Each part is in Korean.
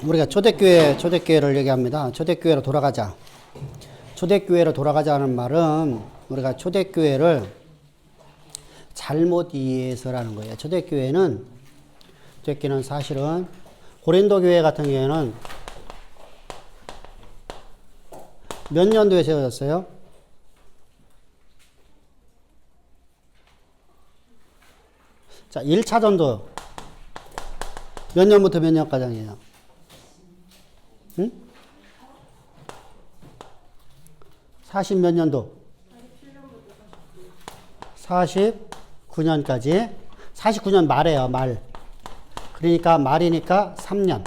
우리가 초대교회를 얘기합니다. 초대교회로 돌아가자. 초대교회로 돌아가자는 말은 우리가 초대교회를 잘못 이해해서라는 거예요. 초대교회는 사실은 고린도 교회 같은 경우에는 몇 년도에 세워졌어요? 자, 1차 전도 몇 년부터 몇 년까지예요? 응? 40 몇 년도? 49년까지. 49년 말이에요, 말. 그러니까 말이니까 3년.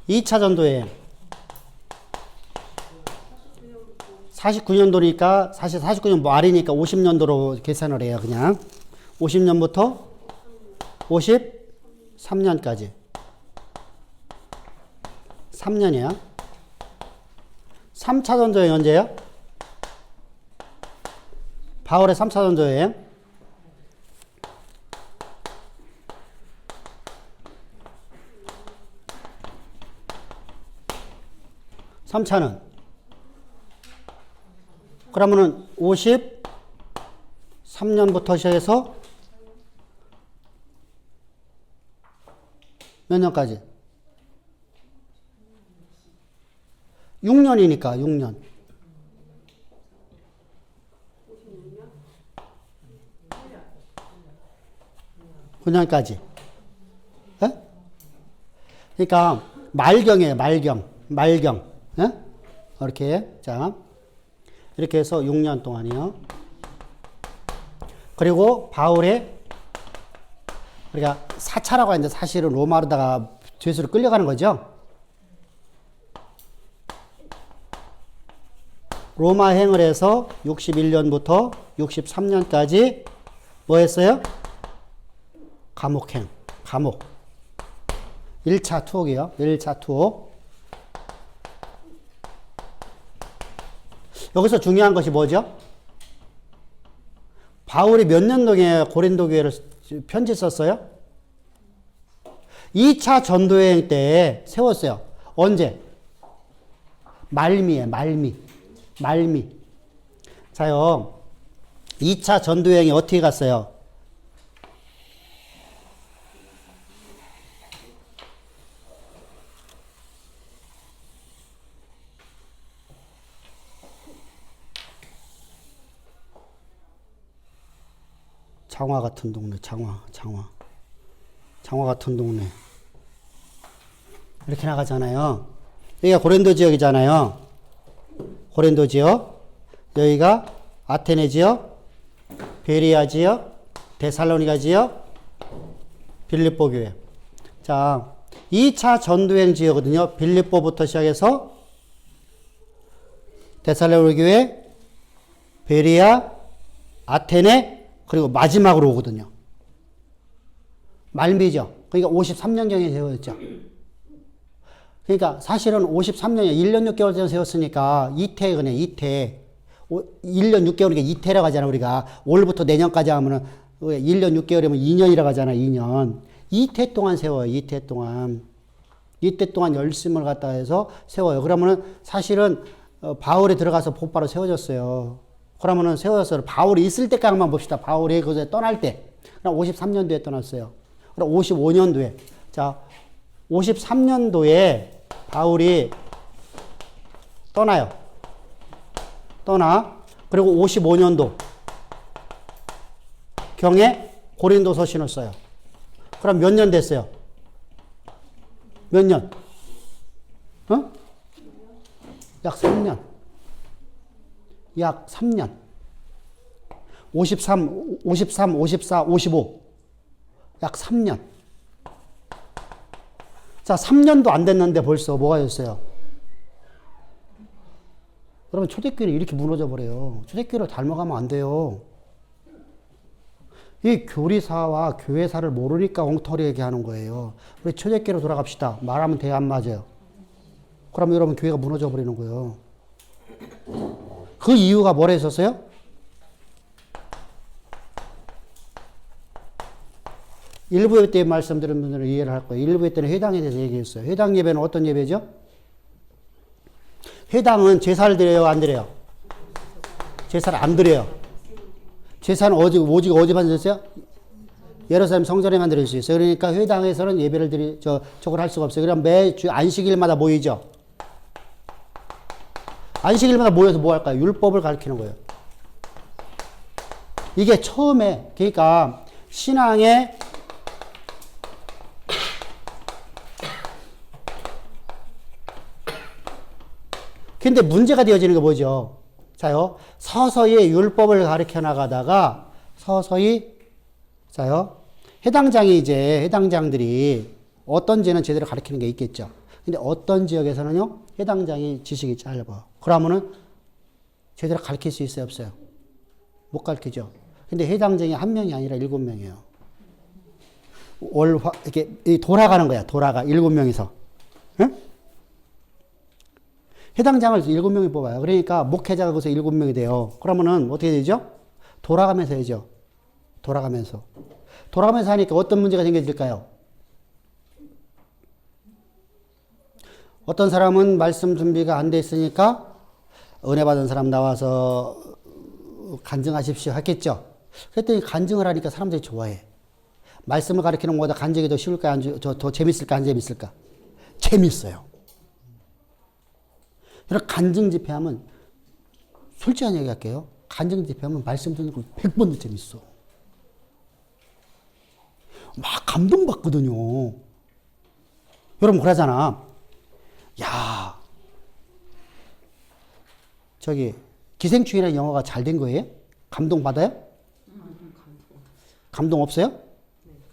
2차 전도에 49년도니까 사실 49년 말이니까 50년도로 계산을 해요, 그냥. 50년부터 53년까지. 3년이야. 3차 전도여행 언제예요? 바울의 3차 전도여행. (3차는) 그러면은 53년부터 시작해서 몇 년까지? 6년이니까 6년. 9년까지. 예? 그러니까 말경이에요. 말경. 예? 이렇게. 자, 이렇게 해서 6년 동안이요. 그리고 바울의 우리가 사차라고 하는데 사실은 로마로다가 죄수로 끌려가는 거죠. 로마행을 해서 61년부터 63년까지 뭐 했어요? 감옥. 1차 투옥이요. 1차 투옥. 여기서 중요한 것이 뭐죠? 바울이 몇 년도에 고린도 교회를 편지 썼어요? 2차 전도여행 때 세웠어요. 언제? 말미에 말미. 자요. 2차 전도여행이 어떻게 갔어요? 장화 같은 동네, 장화 같은 동네. 이렇게 나가잖아요. 여기가 고린도 지역이잖아요. 고린도 지역. 여기가 아테네 지역, 베리아 지역, 데살로니가 지역, 빌립보 교회. 자, 2차 전도행 지역거든요. 빌립보부터 시작해서 데살로니가 교회, 베리아, 아테네, 그리고 마지막으로 오거든요. 말미죠. 그러니까 53년경에 세워졌죠. 그러니까 사실은 53년에 1년 6개월 전에 세웠으니까 이태 그냥 이태. 1년 6개월이니까 이태라고 하잖아, 우리가. 올부터 내년까지 하면은 1년 6개월이면 2년이라고 하잖아, 2년. 이태 동안 세워요, 이태 동안. 이때 동안 열심을 갖다 해서 세워요. 그러면은 사실은 바울이 들어가서 곧바로 세워졌어요. 그러면은 세워졌어요. 바울이 있을 때까지만 봅시다. 바울이 그것에 떠날 때. 그럼 53년도에 떠났어요. 그럼 55년도에. 자, 53년도에 바울이 떠나요. 그리고 55년도 경에 고린도서 신을 써요. 그럼 몇 년 됐어요? 몇 년? 약 3년. 53, 54, 55. 약 3년. 자, 3년도 안 됐는데 벌써 뭐가 됐어요? 여러분, 초대교회는 이렇게 무너져 버려요. 초대교회를 닮아가면 안 돼요. 이 교리사와 교회사를 모르니까 엉터리 얘기하는 거예요. 우리 초대교회로 돌아갑시다. 말하면 돼요, 안 맞아요? 그러면 여러분 교회가 무너져 버리는 거예요. 그 이유가 뭐라 했었어요? 일부 예배 때 말씀드린 분들은 이해를 할 거예요. 일부 예배 때는 회당에 대해서 얘기했어요. 회당 예배는 어떤 예배죠? 회당은 제사를 드려요, 안 드려요? 제사를 안 드려요. 제사는 오직 어디 만들었어요? 예루살렘 성전에만 드릴 수 있어요. 그러니까 회당에서는 예배를 저걸 할 수가 없어요. 그럼 매주 안식일마다 모이죠. 안식일마다 모여서 뭐 할까요? 율법을 가르치는 거예요. 이게 처음에, 그러니까 신앙의 근데 문제가 되어지는 게 뭐죠? 자요, 서서히 율법을 가르쳐 나가다가 서서히 자요, 해당장들이 어떤지는 제대로 가르치는 게 있겠죠. 근데 어떤 지역에서는요, 해당장이 지식이 짧아. 그러면은 제대로 가르칠 수 있어요, 없어요? 못 가르치죠. 근데 해당장이 한 명이 아니라 7명이에요. 이렇게 돌아가는 거야, 돌아가. 7명이서. 응? 해당장을 7명이 뽑아요. 그러니까 목회자가 거기서 7명이 돼요. 그러면은 어떻게 되죠? 돌아가면서 해야죠. 돌아가면서 하니까 어떤 문제가 생겨질까요? 어떤 사람은 말씀 준비가 안 돼 있으니까 은혜 받은 사람 나와서 간증하십시오 했겠죠. 그랬더니 간증을 하니까 사람들이 좋아해. 말씀을 가르치는 것보다 간증이 더 쉬울까, 더 재밌을까, 안 재밌을까? 재밌어요. 여러분, 간증 집회하면, 솔직한 얘기 할게요. 간증 집회하면 말씀 듣는 거 100번 더 재밌어. 막 감동받거든요. 여러분, 그러잖아. 야, 기생충이라는 영화가 잘 된 거예요? 감동받아요? 감동 없어요?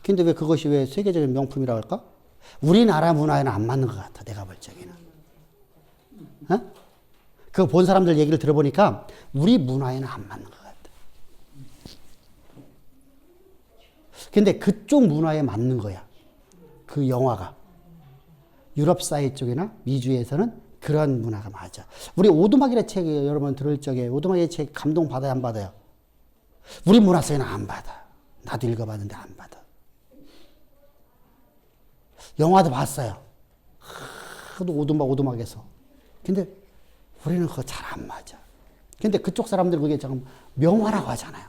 근데 왜 그것이 왜 세계적인 명품이라고 할까? 우리나라 문화에는 안 맞는 것 같아, 내가 볼 적에는. 어? 그거 본 사람들 얘기를 들어보니까 우리 문화에는 안 맞는 것 같아. 근데 그쪽 문화에 맞는 거야. 그 영화가. 유럽 사회 쪽이나 미주에서는 그런 문화가 맞아. 우리 오두막이라 책 여러분 들을 적에 오두막의 책 감동 받아요, 안 받아요? 우리 문화 속에는 안 받아. 나도 읽어봤는데 안 받아. 영화도 봤어요. 하도 오두막에서. 근데 우리는 그거 잘 안 맞아. 근데 그쪽 사람들 그게 지금 명화라고 하잖아요.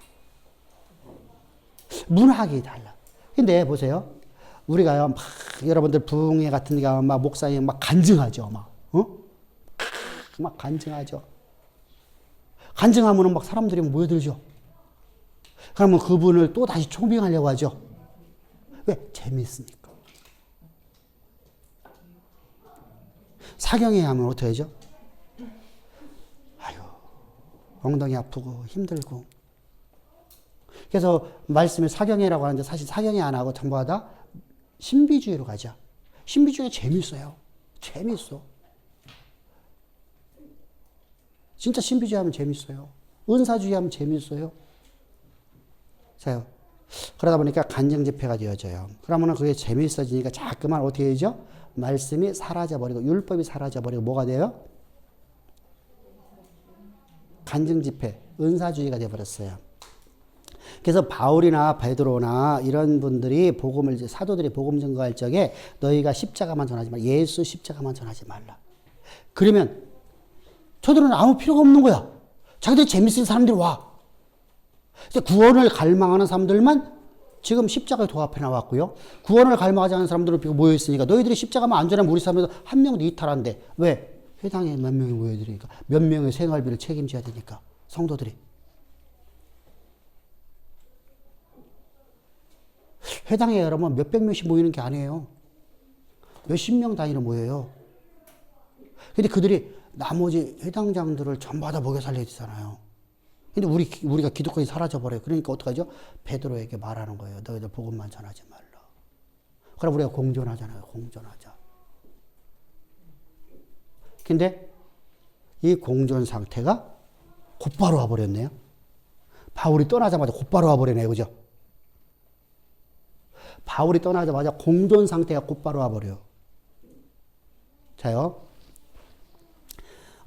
문학이 달라. 근데 보세요. 우리가요, 막 여러분들 부흥회 같은 데 가면 막 목사님 막 간증하죠. 막 간증하죠. 간증하면은 막 사람들이 모여들죠. 그러면 그분을 또 다시 총빙하려고 하죠. 왜? 재밌으니까. 사경회 하면 어떻게 하죠? 아유, 엉덩이 아프고 힘들고. 그래서 말씀에 사경회라고 하는데 사실 사경회 안 하고 전부 다 신비주의로 가자. 신비주의 재밌어요. 재밌어. 진짜 신비주의 하면 재밌어요. 은사주의 하면 재밌어요. 자요. 그러다 보니까 간증 집회가 되어져요. 그러면 그게 재밌어지니까 자꾸만 어떻게 되죠? 말씀이 사라져버리고 율법이 사라져버리고 뭐가 돼요? 간증 집회, 은사주의가 되어버렸어요. 그래서 바울이나 베드로나 이런 분들이 사도들이 복음 증거할 적에 너희가 십자가만 전하지 말라. 예수 십자가만 전하지 말라. 그러면 저들은 아무 필요가 없는 거야. 자기들 재밌을 사람들이 와. 구원을 갈망하는 사람들만 지금 십자가의 도 앞에 나왔고요. 구원을 갈망하지 않는 사람들은 모여있으니까 너희들이 십자가만 안 전하면 우리 사람에서 한 명도 이탈한대. 왜? 회당에 몇 명이 모여들으니까. 몇 명의 생활비를 책임져야 되니까. 성도들이. 회당에 여러분 몇백 명씩 모이는 게 아니에요. 몇십 명 단위로 모여요. 근데 그들이 나머지 회당장들을 전부 다 먹여 살려야 되잖아요. 근데 우리가 기독교인이 사라져버려요. 그러니까 어떡하죠? 베드로에게 말하는 거예요. 너희들 복음만 전하지 말라. 그럼 우리가 공존하잖아요. 공존하자. 근데 이 공존 상태가 곧바로 와버렸네요. 바울이 떠나자마자 곧바로 와버리네요. 그죠? 바울이 떠나자마자 공존 상태가 곧바로 와버려요. 자요.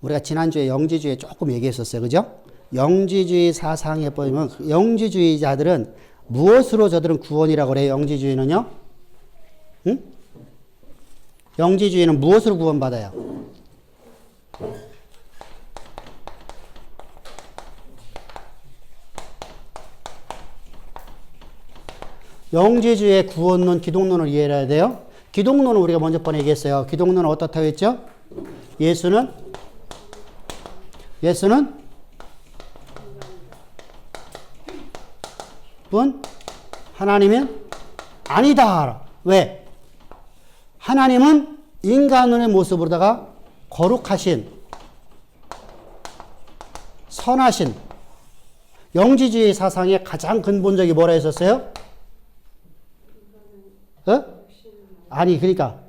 우리가 지난주에 영지주의 조금 얘기했었어요. 그죠? 영지주의 사상에 보면 영지주의자들은 무엇으로 저들은 구원이라고 그래요? 영지주의는요? 응? 영지주의는 무엇으로 구원받아요? 영지주의의 구원론, 기독론을 이해해야 돼요. 기독론은 우리가 먼저 번에 얘기했어요. 기독론은 어떻다고 했죠? 예수는 분 하나님은 아니다. 왜? 하나님은 인간의 모습으로다가 거룩하신, 선하신, 영지주의 사상의 가장 근본적이 뭐라 했었어요? 어? 아니, 그러니까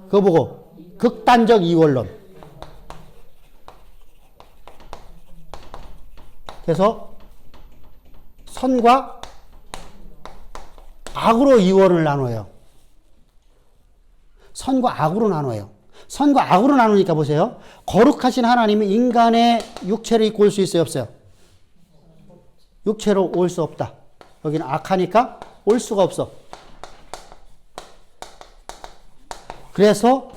그거 보고 극단적 이원론. 그래서 선과 악으로 이원을 나눠요. 선과 악으로 나눠요. 선과 악으로 나누니까 보세요. 거룩하신 하나님이 인간의 육체를 입고 올 수 있어요, 없어요? 육체로 올 수 없다. 여기는 악하니까 올 수가 없어. 그래서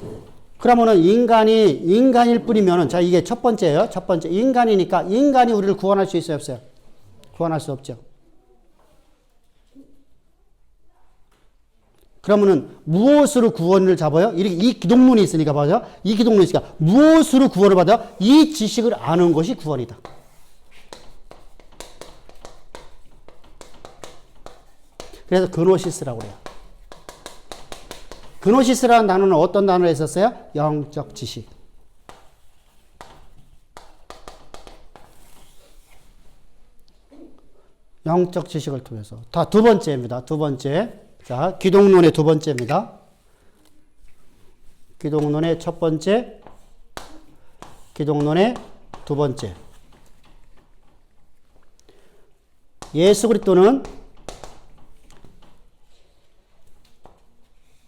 그러면은 인간일 뿐이면은, 자, 이게 첫 번째예요. 첫 번째. 인간이니까 인간이 우리를 구원할 수 있어요, 없어요? 구원할 수 없죠. 그러면은 무엇으로 구원을 잡아요? 이렇게 이 기독론이 있으니까 봐요. 이 기독론이 있으니까 무엇으로 구원을 받아요? 이 지식을 아는 것이 구원이다. 그래서 그노시스라고 그래요. 그노시스라는 단어는 어떤 단어를 썼어요? 영적 지식. 영적 지식을 통해서. 다 두 번째입니다. 두 번째. 자, 기독론의 두 번째입니다. 기독론의 첫 번째, 기독론의 두 번째. 예수 그리스도는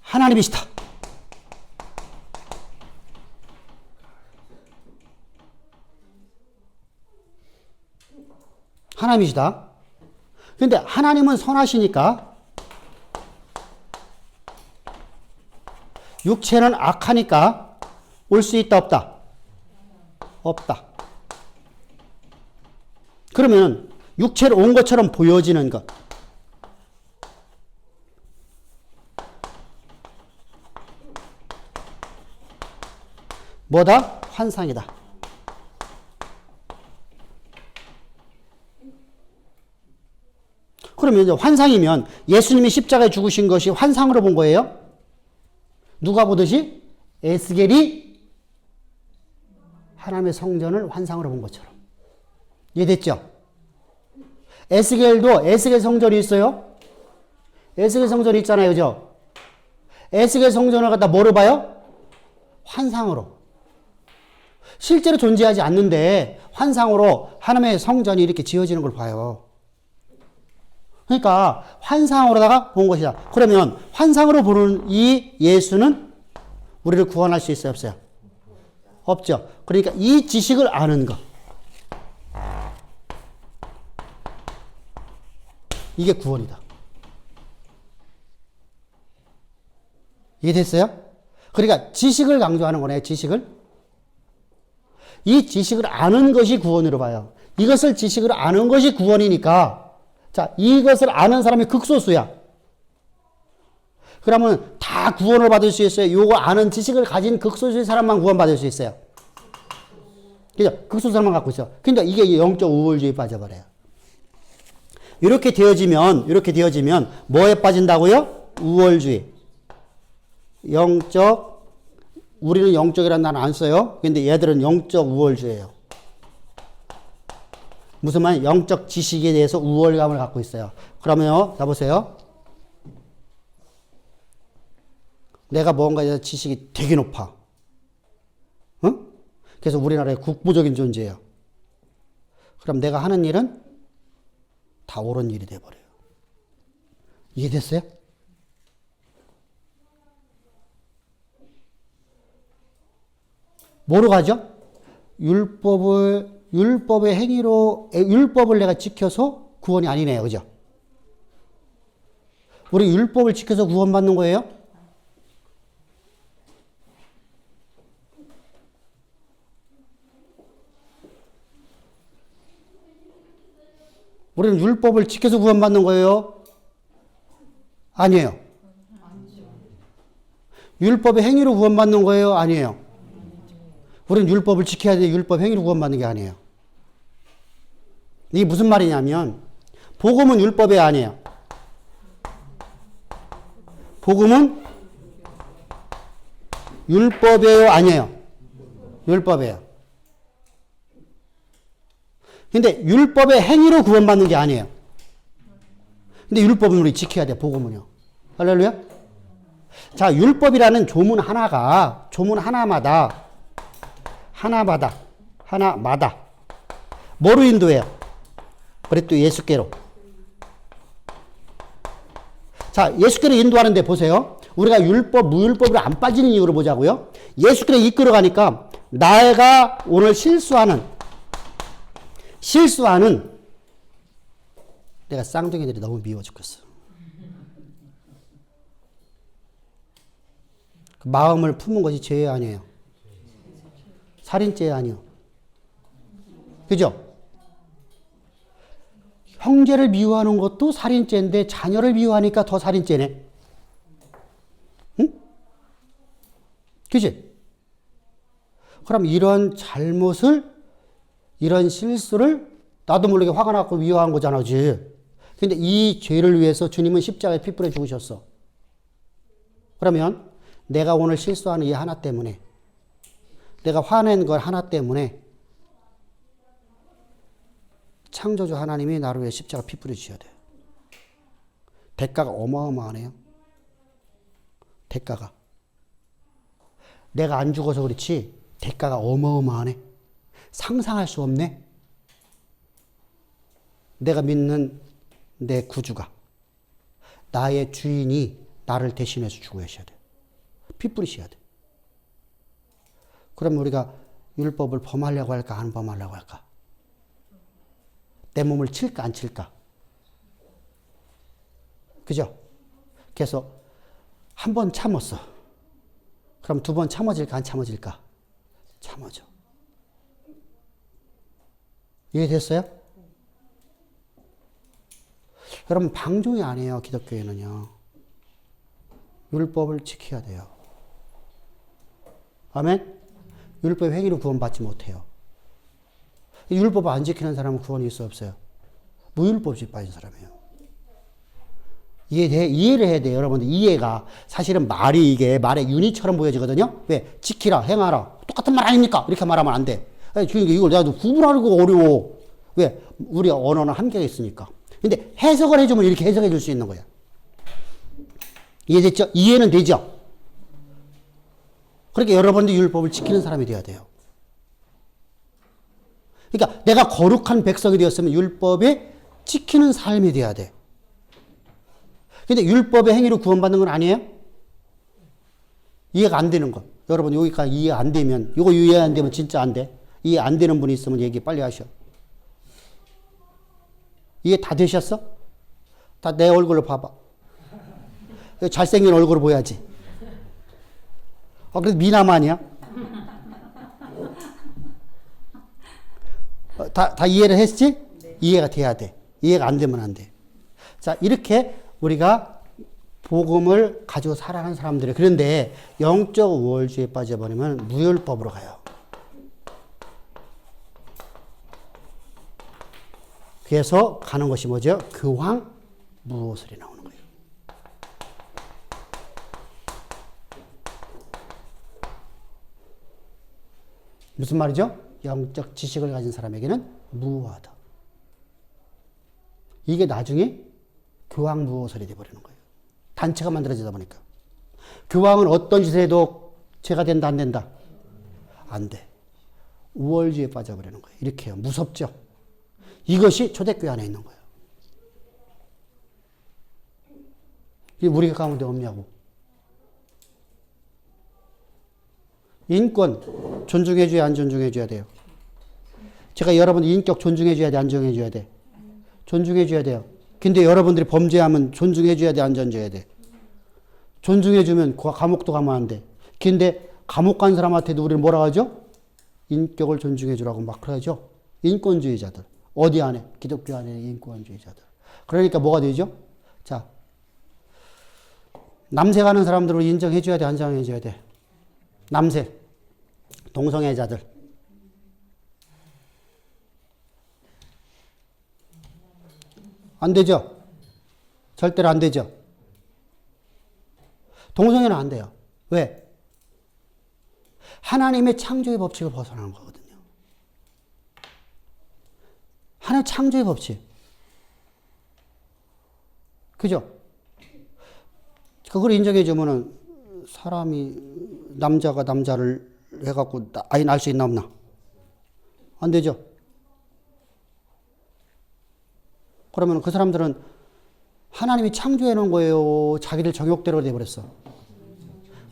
하나님이시다. 하나님이시다. 그런데 하나님은 선하시니까 육체는 악하니까 올 수 있다, 없다? 없다. 그러면 육체로 온 것처럼 보여지는 것. 뭐다? 환상이다. 그러면 이제 환상이면 예수님이 십자가에 죽으신 것이 환상으로 본 거예요? 누가 보듯이? 에스겔이 하나님의 성전을 환상으로 본 것처럼. 이해됐죠? 에스겔도 에스겔 성전이 있어요? 에스겔 성전이 있잖아요. 그죠? 에스겔 성전을 갖다 뭐로 봐요? 환상으로. 실제로 존재하지 않는데 환상으로 하나님의 성전이 이렇게 지어지는 걸 봐요. 그러니까 환상으로다가 본 것이다. 그러면 환상으로 보는 이 예수는 우리를 구원할 수 있어요, 없어요? 없죠. 그러니까 이 지식을 아는 것. 이게 구원이다. 이해됐어요? 그러니까 지식을 강조하는 거네요, 지식을. 이 지식을 아는 것이 구원으로 봐요. 이것을 지식을 아는 것이 구원이니까 자, 이것을 아는 사람이 극소수야. 그러면 다 구원을 받을 수 있어요? 요거 아는 지식을 가진 극소수의 사람만 구원받을 수 있어요. 그죠? 극소수 사람만 갖고 있어. 그러니까 이게 영적 우월주의에 빠져버려요. 이렇게 되어지면 뭐에 빠진다고요? 우월주의. 우리는 영적이라는 단어 안 써요. 근데 얘들은 영적 우월주의예요. 무슨 말? 영적 지식에 대해서 우월감을 갖고 있어요. 그러면요, 자 보세요. 내가 뭔가에 대해서 지식이 되게 높아. 응? 그래서 우리나라의 국부적인 존재예요. 그럼 내가 하는 일은 다 옳은 일이 돼버려요. 이해됐어요? 뭐로 가죠? 율법의 행위로, 율법을 내가 지켜서 구원이 아니네요. 그죠? 우리 율법을 지켜서 구원받는 거예요? 우리는 율법을 지켜서 구원받는 거예요? 아니에요. 율법의 행위로 구원받는 거예요? 아니에요. 우리는 율법을 지켜야 돼. 율법 행위로 구원받는 게 아니에요. 이게 무슨 말이냐면 복음은 율법이 아니에요. 복음은 율법이에요? 아니에요? 율법이에요. 근데 율법의 행위로 구원받는 게 아니에요. 근데 율법은 우리 지켜야 돼. 복음은요. 할렐루야. 자, 율법이라는 조문 하나마다 뭐로 인도해요? 그리스도 예수께로. 자, 예수께로 인도하는데 보세요. 우리가 율법, 무율법으로 안 빠지는 이유를 보자고요. 예수께로 이끌어가니까 내가 오늘 실수하는 내가 쌍둥이들이 너무 미워 죽겠어. 그 마음을 품은 것이 죄 아니에요. 살인죄 아니에요. 그죠? 형제를 미워하는 것도 살인죄인데 자녀를 미워하니까 더 살인죄네. 응? 그지? 그럼 이런 잘못을, 이런 실수를 나도 모르게 화가 나고 미워한 거잖아. 그지? 근데 이 죄를 위해서 주님은 십자가에 피 뿌려 죽으셨어. 그러면 내가 오늘 실수하는 이 하나 때문에, 내가 화낸 걸 하나 때문에 창조주 하나님이 나를 위해 십자가 피 뿌려 주셔야 돼요. 대가가 어마어마하네요. 대가가. 내가 안 죽어서 그렇지 대가가 어마어마하네. 상상할 수 없네. 내가 믿는 내 구주가, 나의 주인이 나를 대신해서 죽으셔야 돼요. 피 뿌리셔야 돼. 그럼 우리가 율법을 범하려고 할까, 안 범하려고 할까? 내 몸을 칠까, 안 칠까? 그죠? 그래서 한 번 참았어. 그럼 두 번 참아질까, 안 참아질까? 참아져. 이해됐어요? 여러분, 방종이 아니에요, 기독교회는요. 율법을 지켜야 돼요. 아멘? 율법의 행위로 구원받지 못해요. 율법을 안 지키는 사람은 구원이 있어 없어요? 무율법주의 빠진 사람이에요. 이해를 해야 돼요. 여러분들 이해가. 사실은 말이 이게 말의 윤희처럼 보여지거든요. 왜? 지키라, 행하라. 똑같은 말 아닙니까? 이렇게 말하면 안 돼. 이걸 나도 구분하기가 어려워. 왜? 우리 언어는 한계가 있으니까. 근데 해석을 해주면 이렇게 해석해 줄 수 있는 거야. 이해됐죠? 이해는 되죠? 그러니까 여러분들 율법을 지키는 사람이 되어야 돼요. 그러니까 내가 거룩한 백성이 되었으면 율법에 지키는 삶이 되어야 돼. 근데 율법의 행위로 구원받는 건 아니에요? 이해가 안 되는 거. 여러분 여기까지 이해 안 되면, 이거 이해 안 되면 진짜 안 돼. 이해 안 되는 분이 있으면 얘기 빨리 하셔. 이해 다 되셨어? 다 내 얼굴로 봐봐. 잘생긴 얼굴을 보여야지. 그래도 미남 아니야? 다 이해를 했지? 네. 이해가 돼야 돼. 이해가 안 되면 안 돼. 자, 이렇게 우리가 복음을 가지고 살아가는 사람들이, 그런데 영적 우월주의에 빠져버리면 무율법으로 가요. 그래서 가는 것이 뭐죠? 교황 무엇을이 나오는 거예요. 무슨 말이죠? 영적 지식을 가진 사람에게는 무호하다. 이게 나중에 교황 무호설이 되어버리는 거예요. 단체가 만들어지다 보니까. 교황은 어떤 짓을 해도 죄가 된다, 안 된다? 안 돼. 우월주의에 빠져버리는 거예요. 이렇게 해요. 무섭죠? 이것이 초대교회 안에 있는 거예요. 이게 우리 가운데 없냐고. 인권 존중해줘야 안 존중해줘야 돼요? 제가 여러분 인격 존중해줘야 돼, 안 존중해줘야 돼? 존중해줘야 돼요. 근데 여러분들이 범죄하면 존중해줘야 돼, 안 존중해야 돼? 존중해주면 감옥도 가면 안 돼. 근데 감옥 간 사람한테도 우리는 뭐라 하죠? 인격을 존중해주라고 막 그러죠. 인권주의자들. 어디 안에? 기독교 안에 인권주의자들. 그러니까 뭐가 되죠? 자, 남색하는 사람들을 인정해줘야 돼, 안 인정해줘야 돼? 남색, 동성애자들. 안 되죠? 절대로 안 되죠? 동성애는 안 돼요. 왜? 하나님의 창조의 법칙을 벗어나는 거거든요. 하나님의 창조의 법칙. 그죠? 그걸 인정해주면은 사람이, 남자가 남자를 해갖고 아이 낳을 수 있나 없나? 안 되죠? 그러면 그 사람들은 하나님이 창조해 놓은 거예요? 자기들 정욕대로 돼버렸어?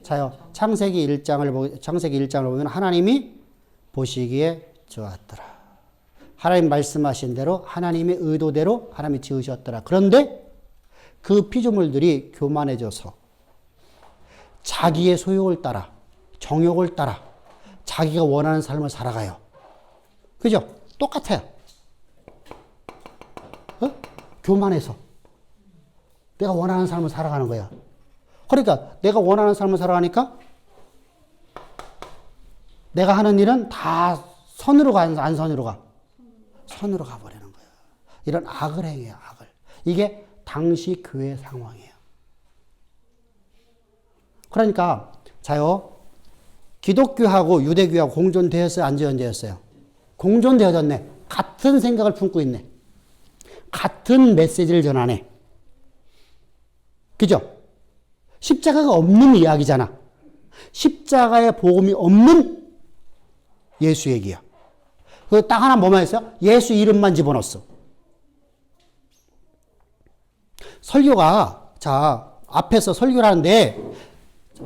자요, 창세기 1장을 보면 하나님이 보시기에 좋았더라. 하나님 말씀하신 대로 하나님의 의도대로 하나님이 지으셨더라. 그런데 그 피조물들이 교만해져서 자기의 소욕을 따라, 정욕을 따라 자기가 원하는 삶을 살아가요. 그죠? 똑같아요. 교만해서 내가 원하는 삶을 살아가는 거야. 그러니까 내가 원하는 삶을 살아가니까 내가 하는 일은 다 선으로 가, 안 선으로 가? 선으로 가버리는 거야. 이런 악을 행해요, 악을. 이게 당시 교회 상황이에요. 그러니까 자요, 기독교하고 유대교하고 공존되었어요, 안 존재했어요? 공존되어졌네. 같은 생각을 품고 있네. 같은 메시지를 전하네. 그죠? 십자가가 없는 이야기잖아. 십자가의 복음이 없는 예수 얘기야. 그 딱 하나 뭐만 했어요? 예수 이름만 집어넣었어. 설교가, 자, 앞에서 설교를 하는데,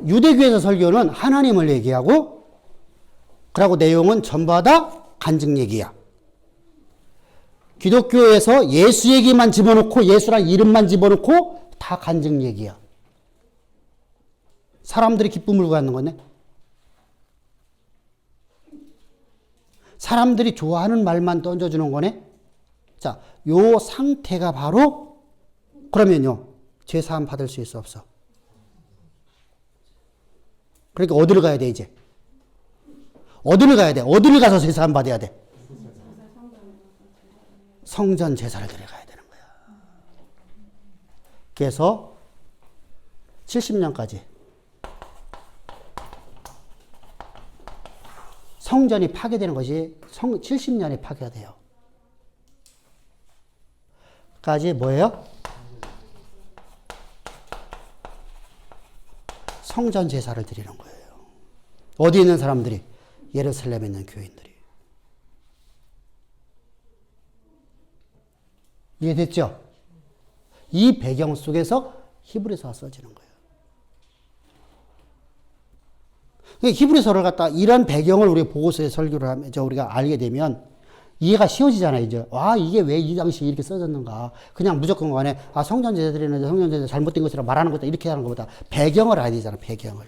유대교에서 설교는 하나님을 얘기하고, 그리고 내용은 전부 다 간증 얘기야. 기독교에서 예수 얘기만 집어넣고, 예수란 이름만 집어넣고, 다 간증 얘기야. 사람들이 기쁨을 갖는 거네. 사람들이 좋아하는 말만 던져주는 거네. 자, 요 상태가 바로 그러면요, 죄사함 받을 수 있어, 없어? 그러니까 어디를 가야 돼, 이제? 어디를 가야 돼? 어디를 가서 죄사함 받아야 돼? 성전 제사를 드려가야 되는 거야. 그래서 70년까지 성전이 파괴되는 것이 70년이 파괴가 돼요. 까지 뭐예요? 성전 제사를 드리는 거예요. 어디 있는 사람들이? 예루살렘에 있는 교인들이. 이해됐죠? 이 배경 속에서 히브리서가 써지는 거예요. 히브리서를 갖다 이런 배경을 우리 보고서에 설교를 하면 우리가 알게 되면 이해가 쉬워지잖아요. 이제 와, 이게 왜 이 당시에 이렇게 써졌는가? 그냥 무조건 간에 성전 제사 드리는데 성전 제사 잘못된 것이라 말하는 것도 이렇게 하는 것보다 배경을 알아야 되잖아. 배경을.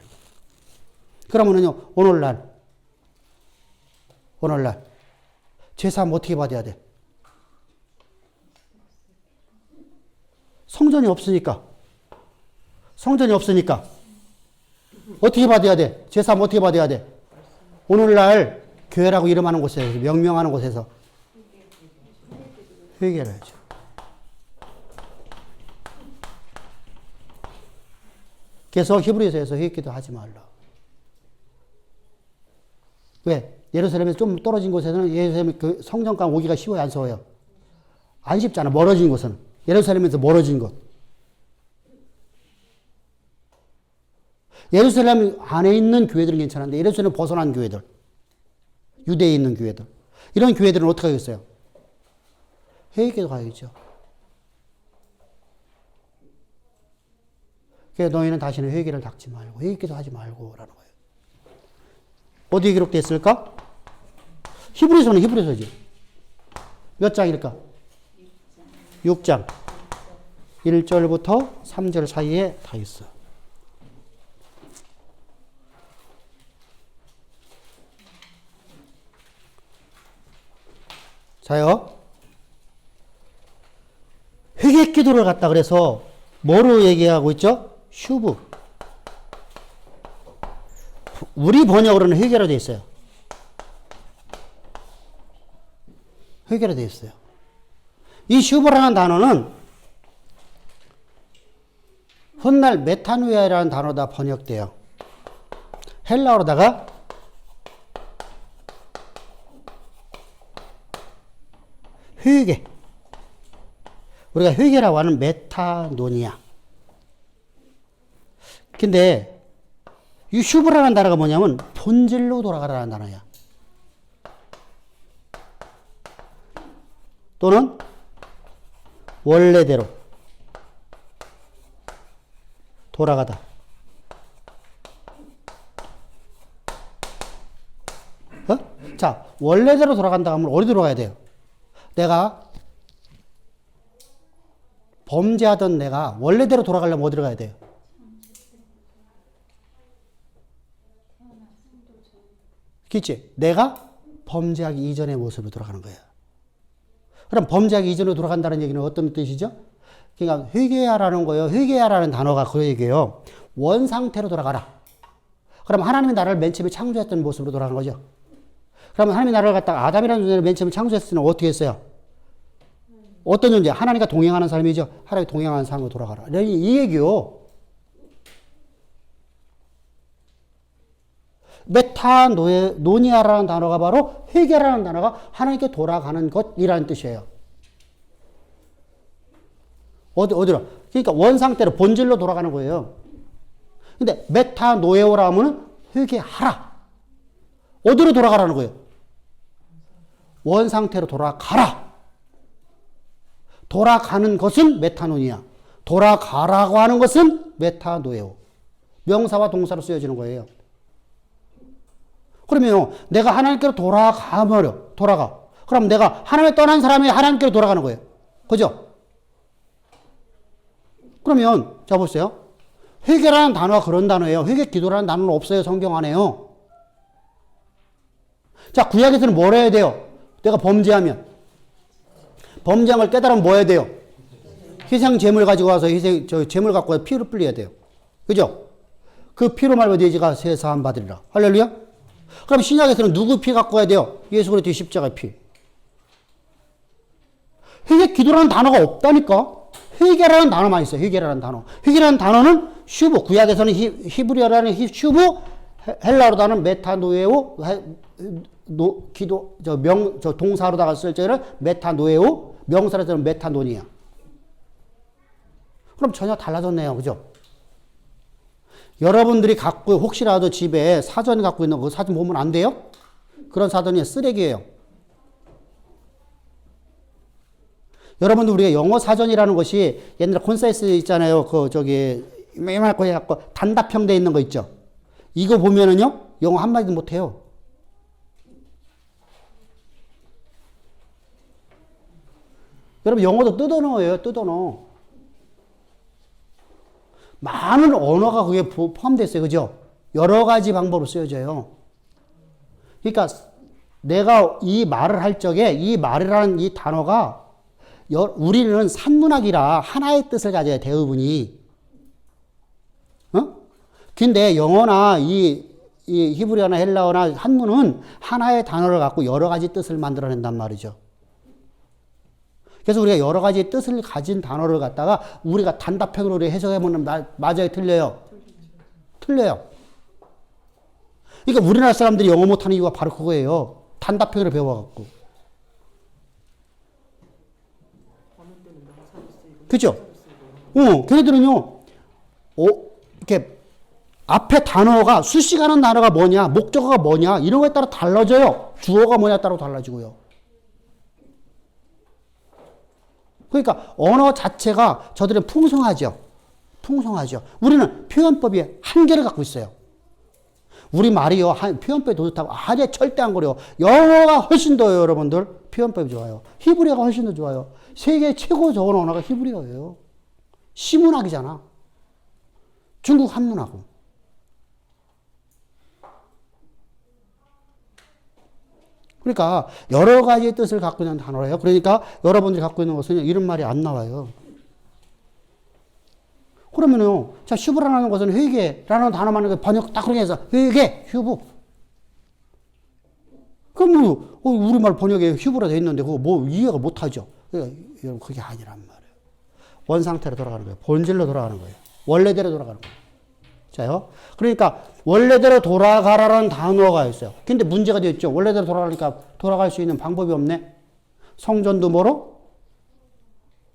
그러면은요, 오늘날 제사함 어떻게 받아야 돼? 성전이 없으니까 어떻게 받아야 돼? 제사함 어떻게 받아야 돼? 오늘날 교회라고 이름하는 곳에서, 명명하는 곳에서 회개를 해야죠. 그래서 히브리서에서 회개도 하지 말라. 왜? 예루살렘에서 좀 떨어진 곳에서는 예루살렘 그 성전강 오기가 쉬워요, 안 쉬워요? 안 쉽잖아. 멀어진 곳은. 예루살렘에서 멀어진 곳. 예루살렘 안에 있는 교회들은 괜찮은데 예루살렘 벗어난 교회들, 유대에 있는 교회들, 이런 교회들은 어떻게 하겠어요? 회개도 가야죠. 그래서 너희는 다시는 회개를 닦지 말고 회개도 하지 말고 라는 거예요. 어디에 기록되어 있을까? 히브리서는 히브리서지. 몇 장일까? 6장. 1절부터 3절 사이에 다 있어. 자요. 회개 기도를 갖다 그래서 뭐로 얘기하고 있죠? 슈브. 우리 번역으로는 회개로 되어 있어요. 회개로 되어 있어요. 이 슈브라는 단어는 훗날 메타누야라는 단어다 번역돼요. 헬라어로다가 회개. 우리가 회개라고 하는 메타노니아. 근데 이 슈브라는 단어가 뭐냐면 본질로 돌아가라는 단어야. 또는 원래대로 돌아가다. 자, 원래대로 돌아간다 하면 어디 돌아가야 돼요? 내가 범죄하던 내가 원래대로 돌아가려면 어디로 가야 돼요? 그치? 내가 범죄하기 이전의 모습으로 돌아가는 거예요. 그럼 범죄하기 이전으로 돌아간다는 얘기는 어떤 뜻이죠? 그러니까 회개하라는 거예요. 회개하라는 단어가 그 얘기예요. 원상태로 돌아가라. 그럼 하나님이 나를 맨 처음에 창조했던 모습으로 돌아간 거죠. 그러면 하나님이 나를 갖다가 아담이라는 존재를 맨 처음에 창조했을 때는 어떻게 했어요? 어떤 존재? 하나님과 동행하는 삶이죠. 하나님과 동행하는 삶으로 돌아가라. 이 얘기요. 메타노니아라는 단어가 바로 회개라는 단어가 하나님께 돌아가는 것이라는 뜻이에요. 어디로? 그러니까 원상태로 본질로 돌아가는 거예요. 근데 메타노에오라 하면 회개하라. 어디로 돌아가라는 거예요? 원상태로 돌아가라. 돌아가는 것은 메타노니아. 돌아가라고 하는 것은 메타노에오. 명사와 동사로 쓰여지는 거예요. 그러면 내가 하나님께로 돌아가. 그럼 내가 하나님을 떠난 사람이 하나님께로 돌아가는 거예요. 그죠? 그러면 자 보세요. 회개라는 단어가 그런 단어예요. 회개 기도라는 단어는 없어요. 성경 안에요. 자, 구약에서는 뭘 해야 돼요? 내가 범죄하면. 범죄한 걸 깨달으면 뭐 해야 돼요? 희생 제물 가지고 와서 제물 갖고 와서 피를 뿌려야 돼요. 그죠? 그 피로 말미암아 네 죄가 세사함 받으리라. 할렐루야? 그럼 신약에서는 누구 피 갖고 와야 돼요? 예수 그리스도의 십자가의 피. 회개 기도라는 단어가 없다니까. 회개라는 단어만 있어요. 회개라는 단어. 회개라는 단어는 슈브. 구약에서는 히브리어라는 슈브, 헬라어로다는 메타노에오, 동사로다가 쓸 때는 메타노에오, 명사로 때는 메타노니아. 그럼 전혀 달라졌네요. 그죠? 여러분들이 갖고 혹시라도 집에 사전 갖고 있는 그 사전 보면 안 돼요? 그런 사전이 쓰레기예요. 여러분들 우리가 영어 사전이라는 것이 옛날에 콘사이스 있잖아요. 매말 거 해갖고 단답형돼 있는 거 있죠. 이거 보면은요 영어 한마디도 못해요. 여러분 영어도 뜯어넣어요. 뜯어넣어. 많은 언어가 그게 포함되어 있어요. 그죠? 여러 가지 방법으로 쓰여져요. 그러니까 내가 이 말을 할 적에 이 말이라는 이 단어가 우리는 산문학이라 하나의 뜻을 가져야 대부분이. 근데 영어나 이 히브리어나 헬라어나 한문은 하나의 단어를 갖고 여러 가지 뜻을 만들어낸단 말이죠. 그래서 우리가 여러 가지 뜻을 가진 단어를 갖다가 우리가 단답형으로 해석해보면 맞아요? 틀려요? 틀려요. 그러니까 우리나라 사람들이 영어 못하는 이유가 바로 그거예요. 단답형으로 배워갖고. 그죠? 걔네들은요, 이렇게 앞에 단어가 수식하는 단어가 뭐냐, 목적어가 뭐냐, 이런 거에 따라 달라져요. 주어가 뭐냐에 따라 달라지고요. 그러니까 언어 자체가 저들은 풍성하죠. 풍성하죠. 우리는 표현법이 한계를 갖고 있어요. 우리 말이요, 표현법이 더 좋다고. 아니, 절대 안 그래요. 영어가 훨씬 더요, 여러분들. 표현법이 좋아요. 히브리어가 훨씬 더 좋아요. 세계 최고 좋은 언어가 히브리어예요. 시문학이잖아. 중국 한문하고. 그러니까 여러 가지의 뜻을 갖고 있는 단어예요. 그러니까 여러분들이 갖고 있는 것은 이런 말이 안 나와요. 그러면요, 자, 휴부라는 것은 회계라는 단어만 번역 딱 그렇게 해서 회계, 휴부. 그럼 뭐, 우리말 번역에 휴부라 돼 있는데 그거 뭐 이해가 못 하죠. 여러분, 그게 아니란 말이에요. 원상태로 돌아가는 거예요. 본질로 돌아가는 거예요. 원래대로 돌아가는 거예요. 자요. 그러니까 원래대로 돌아가라는 단어가 있어요. 근데 문제가 되었죠. 원래대로 돌아가니까 돌아갈 수 있는 방법이 없네. 성전도 멀어.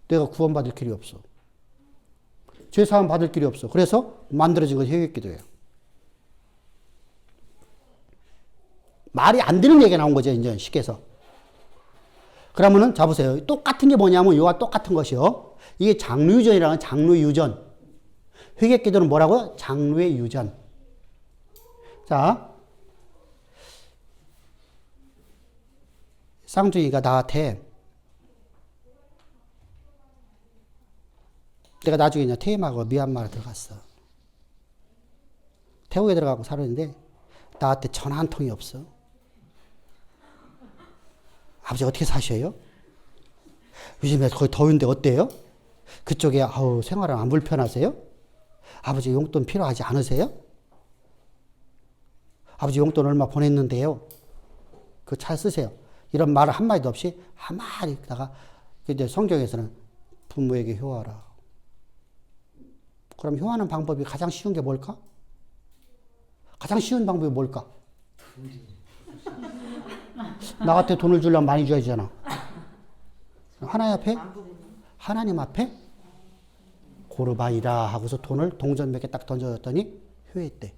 내가 구원받을 길이 없어. 죄사함 받을 길이 없어. 그래서 만들어진 것이 회개기도예요. 말이 안 되는 얘기가 나온 거죠. 이제 쉽게 해서. 그러면은 자 보세요. 똑같은 게 뭐냐면 이와 똑같은 것이요. 이게 장로유전이라는 장로유전. 회개기도는 뭐라고요? 장로의 유전. 자, 쌍둥이가 나한테 내가 나중에 이제 태임하고 미얀마로 들어갔어. 태국에 들어가고 살았는데 나한테 전화 한 통이 없어. 아버지 어떻게 사셔요? 요즘에 거기 더운데 어때요? 그쪽에 생활은 안 불편하세요? 아버지 용돈 필요하지 않으세요? 아버지 용돈 얼마 보냈는데요. 그 잘 쓰세요. 이런 말을 한마디도 없이 한마디 있다가 근데 성경에서는 부모에게 효하라. 그럼 효하는 방법이 가장 쉬운 게 뭘까? 가장 쉬운 방법이 뭘까? 나한테 돈을 주려면 많이 줘야지잖아. 하나님 앞에? 하나님 앞에? 고르바이라 하고서 돈을 동전 몇 개 딱 던져줬더니 효했대.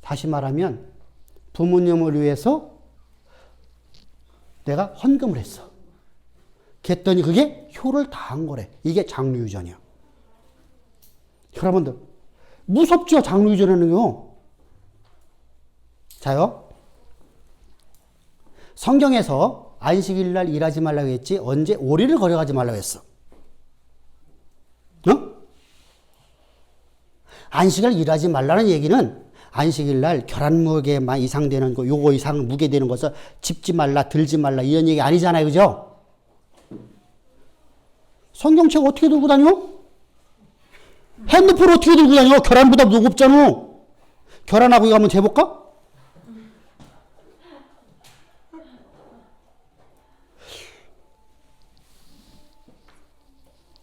다시 말하면 부모님을 위해서 내가 헌금을 했어. 그랬더니 그게 효를 다한 거래. 이게 장로유전이야. 여러분들 무섭죠? 장로유전에는요. 자요. 성경에서 안식일 날 일하지 말라고 했지 언제 오리를 걸어가지 말라고 했어. 어? 안식일 일하지 말라는 얘기는 안식일 날 결혼무게만 이상 되는 거, 요거 이상 무게 되는 것을 짚지 말라, 들지 말라 이런 얘기 아니잖아요. 그죠? 성경책 어떻게 들고 다녀? 핸드폰 어떻게 들고 다녀? 결혼보다 무겁잖아. 결혼하고 가면 재볼까?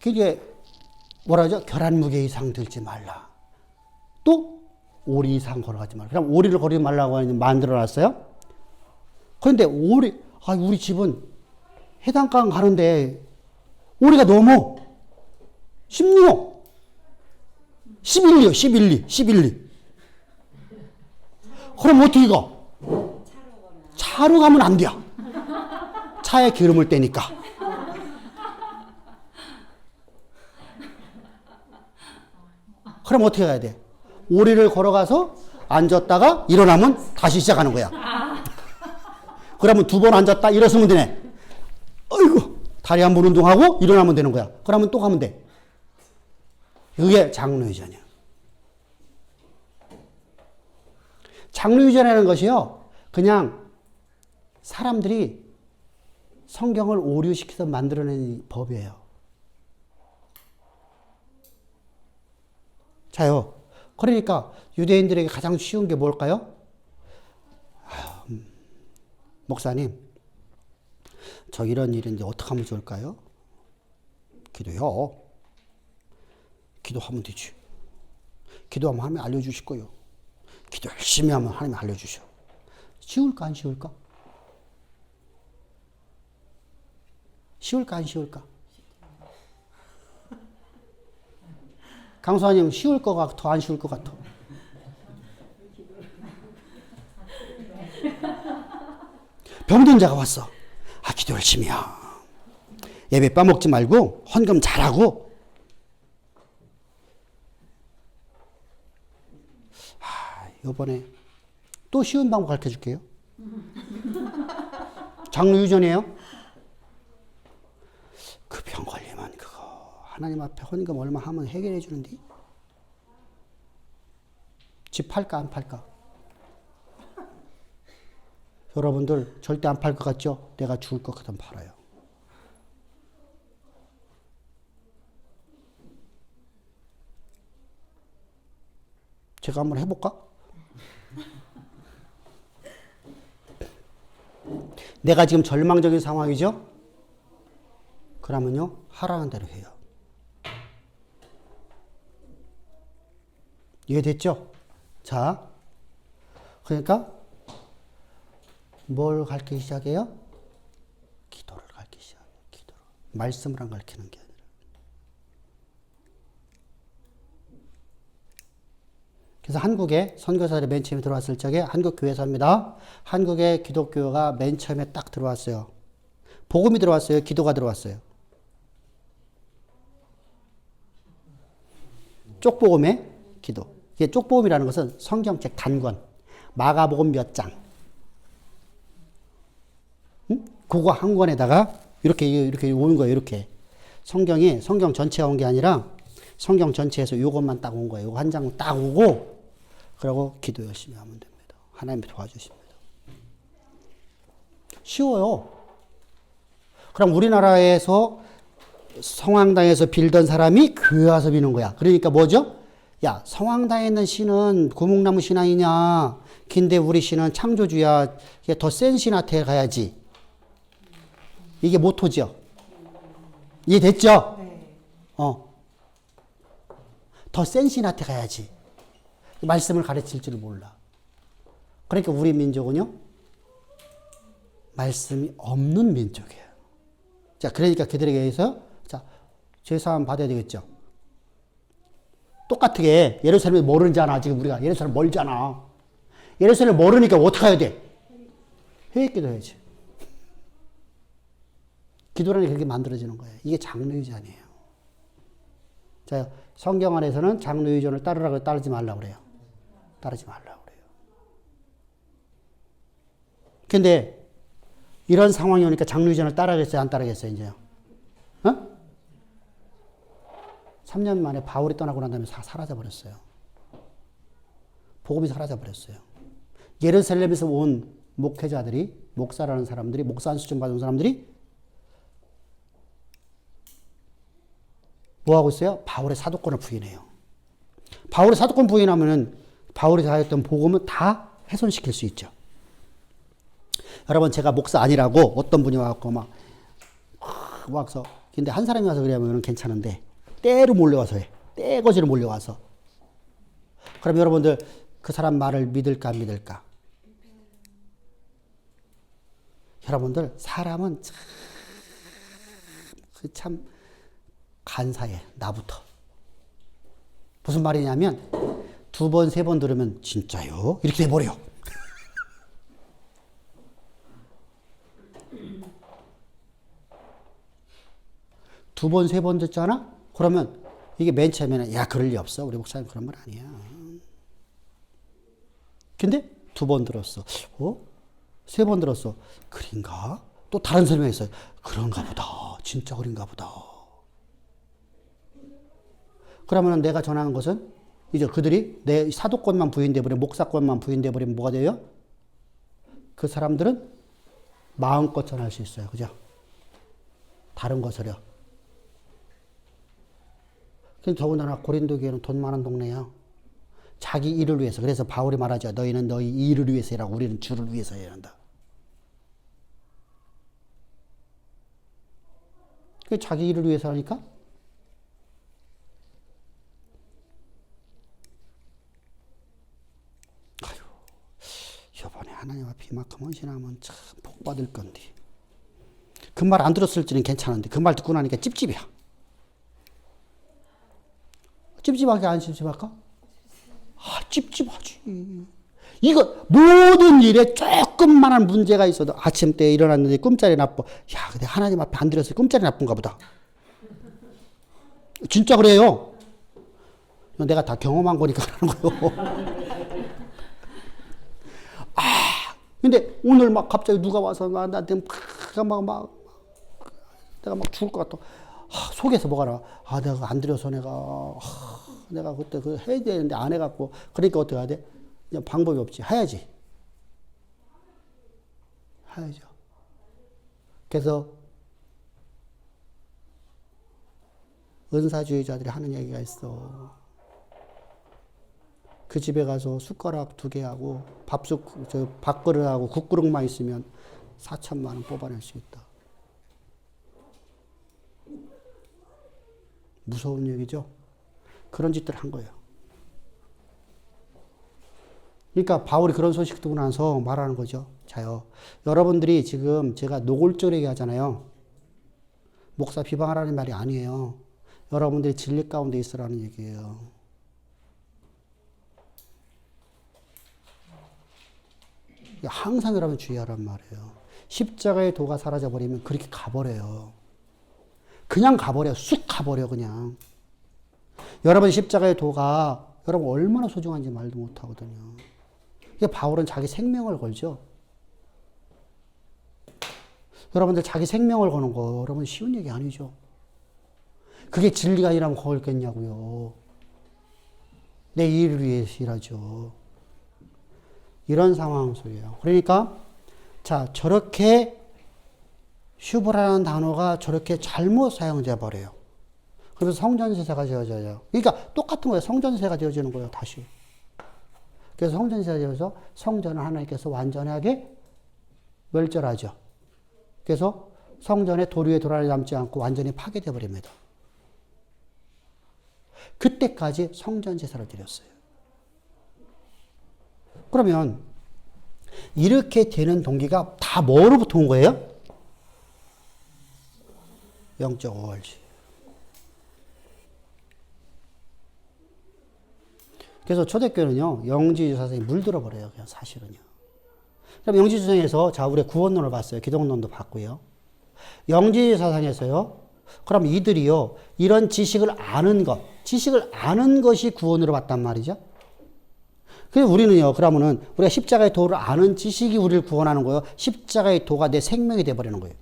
그게 뭐라 하죠? 결혼무게 이상 들지 말라. 또 오리 이상 걸어가지 말라. 그럼 오리를 걸지 말라고 만들어놨어요. 그런데 우리 집은 해당강 가는데 오리가 넘어. 16, 11리요. 11리. 그럼 어떻게 가? 차로 가면 안 돼. 차에 기름을 떼니까. 그럼 어떻게 가야 돼? 오리를 걸어가서 앉았다가 일어나면 다시 시작하는 거야. 그러면 2번 앉았다 일어서면 되네. 어이구, 다리 한 번 운동하고 일어나면 되는 거야. 그러면 또 가면 돼. 이게 장로유전이야. 장로유전이라는 것이요, 그냥 사람들이 성경을 오류시켜서 만들어낸 법이에요. 자요. 그러니까 유대인들에게 가장 쉬운 게 뭘까요? 목사님, 저 이런 일인데 어떻게 하면 좋을까요? 기도요. 기도하면 되지. 기도하면 하나님 알려주실 거예요. 기도 열심히 하면 하나님 알려주셔. 쉬울까 안 쉬울까? 쉬울까 안 쉬울까? 강수환님 쉬울 것 같아 안 쉬울 것 같아? 병든 자가 왔어. 기도 열심히 해. 예배 빠먹지 말고 헌금 잘하고. 이번에 또 쉬운 방법 가르쳐 줄게요. 장로 유전이에요. 그 병 걸리면 그거 하나님 앞에 헌금 얼마 하면 해결해 주는데 집 팔까 안 팔까? 여러분들 절대 안 팔 것 같죠? 내가 죽을 것 같으면 팔아요. 제가 한번 해볼까? 내가 지금 절망적인 상황이죠? 그러면요, 하라는 대로 해요. 이해됐죠? 자, 그러니까 뭘 가르치기 시작해요? 기도를 가르치기 시작해요. 기도를. 말씀을 안 가르치는 게 아니라. 그래서 한국에 선교사들이 맨 처음에 들어왔을 적에 한국 교회사입니다. 한국의 기독교가 맨 처음에 딱 들어왔어요. 복음이 들어왔어요. 기도가 들어왔어요. 쪽복음의 기도. 이게 쪽복음이라는 것은 성경책 단권. 마가복음 몇 장. 응? 그거 한 권에다가 이렇게 오는 거예요. 이렇게. 성경 전체가 온 게 아니라 성경 전체에서 요것만 딱 온 거예요. 요거 한 장 딱 오고 그러고 기도 열심히 하면 됩니다. 하나님이 도와주십니다. 쉬워요. 그럼 우리나라에서 성황당에서 빌던 사람이 교회 와서 비는 거야. 그러니까 뭐죠? 야, 성황당에 있는 신은 고목나무 신 아니냐. 근데 우리 신은 창조주야. 더 센 신한테 가야지. 이게 모토죠. 이해됐죠? 네. 더 센 신한테 가야지. 말씀을 가르칠 줄 몰라. 그러니까 우리 민족은요, 말씀이 없는 민족이에요. 자, 그러니까 그들에게 의해서, 자, 제사함 받아야 되겠죠. 똑같게 예루살렘이 모르잖아. 지금 우리가 예루살렘 멀잖아. 예루살렘 모르니까 어떻게 해야 돼? 회개 기도해야지. 기도라는 게 그렇게 만들어지는 거예요. 이게 장로유전이에요. 자, 성경 안에서는 장로유전을 따르라고 따르지 말라고 그래요. 따르지 말라고 그래요. 근데 이런 상황이 오니까 장로유전을 따르겠어요? 안 따르겠어요? 이제요? 3년 만에 바울이 떠나고 난 다음에 사라져버렸어요. 복음이 사라져버렸어요. 예루살렘에서 온 목회자들이, 목사라는 사람들이, 목사 안수증 받은 사람들이 뭐 하고 있어요? 바울의 사도권을 부인해요. 바울의 사도권 부인하면은 바울이 다했던 복음은 다 훼손시킬 수 있죠. 여러분, 제가 목사 아니라고 어떤 분이 와갖고 막 와서, 근데 한 사람이 와서 그러면 괜찮은데 때로 몰려와서 해. 때거지로 몰려와서. 그럼 여러분들 그 사람 말을 믿을까 안 믿을까? 여러분들 사람은 참 간사해. 나부터. 무슨 말이냐면 2번, 3번 들으면 진짜요? 이렇게 돼버려. 두 번, 3번 듣잖아? 그러면 이게 맨 처음에는 야, 그럴 리 없어. 우리 목사님 그런 말 아니야. 근데 2번 들었어. 3번 들었어. 그린가? 또 다른 설명이 있어요. 그런가 보다. 진짜 그런가 보다. 그러면 내가 전하는 것은 이제 그들이 내 사도권만 부인돼 버리면, 목사권만 부인돼 버리면 뭐가 돼요? 그 사람들은 마음껏 전할 수 있어요. 그죠? 다른 것을요. 더군다나 고린도 교회는 돈 많은 동네야. 자기 일을 위해서. 그래서 바울이 말하죠. 너희는 너희 일을 위해서 일하고 우리는 주를 위해서 해야 한다. 자기 일을 위해서 하니까 아유, 이번에 하나님 앞에 이만큼 헌신하면 참 복 받을 건데. 그 말 안 들었을지는 괜찮은데 그 말 듣고 나니까 찝찝이야. 찝찝하게 안 찝찝할까? 찝찝하지. 이거 모든 일에 조금만한 문제가 있어도 아침 때 일어났는데 꿈자리 나빠. 야, 근데 하나님 앞에 안 들었어요. 꿈자리 나쁜가 보다. 진짜 그래요. 내가 다 경험한 거니까 그러는 거예요. 근데 오늘 막 갑자기 누가 와서 나한테 막 내가 막 죽을 것 같아. 속에서 뭐가 나? 내가 안 드려서 내가 그때 그 해야 되는데 안 해갖고. 그러니까 어떻게 해야 돼? 그냥 방법이 없지. 해야지. 해야죠. 그래서 은사주의자들이 하는 얘기가 있어. 그 집에 가서 숟가락 2개하고 밥그릇하고 국그릇만 있으면 4천만 원 뽑아낼 수 있다. 무서운 얘기죠. 그런 짓들 한 거예요. 그러니까 바울이 그런 소식 듣고 나서 말하는 거죠. 자요. 여러분들이 지금 제가 노골적으로 얘기하잖아요. 목사 비방하라는 말이 아니에요. 여러분들이 진리 가운데 있으라는 얘기예요. 항상 여러분 주의하란 말이에요. 십자가의 도가 사라져버리면 그렇게 가버려요. 그냥 가버려. 쑥 가버려 그냥. 여러분 십자가의 도가 여러분 얼마나 소중한지 말도 못하거든요. 이게 바울은 자기 생명을 걸죠. 여러분들 자기 생명을 거는 거 여러분 쉬운 얘기 아니죠. 그게 진리가 아니라면 걸겠냐고요. 내 일을 위해서 일하죠. 이런 상황 속이에요. 그러니까 자 저렇게 슈브라는 단어가 저렇게 잘못 사용돼 버려요. 그래서 성전세사가 지어져요. 그러니까 똑같은 거예요. 성전세가 지어지는 거예요. 다시. 그래서 성전세가 지어서 성전을 하나님께서 완전하게 멸절하죠. 그래서 성전에 돌 위에 돌 아래 남지 않고 완전히 파괴돼 버립니다. 그때까지 성전제사를 드렸어요. 그러면 이렇게 되는 동기가 다 뭐로부터 온 거예요? 영적 오월지. 그래서 초대교회는요, 영지주사상에 물들어 버려요. 그냥 사실은요. 그럼 영지주사상에서 자 우리 구원론을 봤어요. 기독론도 봤고요. 영지주사상에서요. 그럼 이들이요 이런 지식을 아는 것이 구원으로 봤단 말이죠. 그래서 우리는요, 그러면은 우리가 십자가의 도를 아는 지식이 우리를 구원하는 거예요. 십자가의 도가 내 생명이 돼버리는 거예요.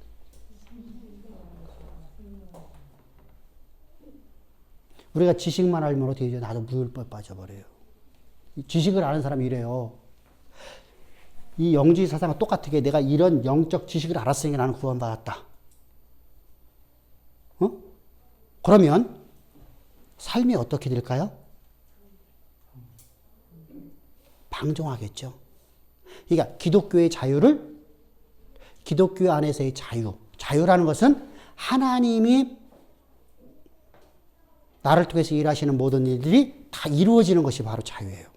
우리가 지식만 알면 어떻게 되죠? 나도 물불 빠져버려요. 지식을 아는 사람이 이래요. 이 영지 사상과 똑같게 내가 이런 영적 지식을 알았으니까 나는 구원받았다. 그러면 삶이 어떻게 될까요? 방종하겠죠. 그러니까 기독교의 자유를 기독교 안에서의 자유라는 것은 하나님이 나를 통해서 일하시는 모든 일들이 다 이루어지는 것이 바로 자유예요.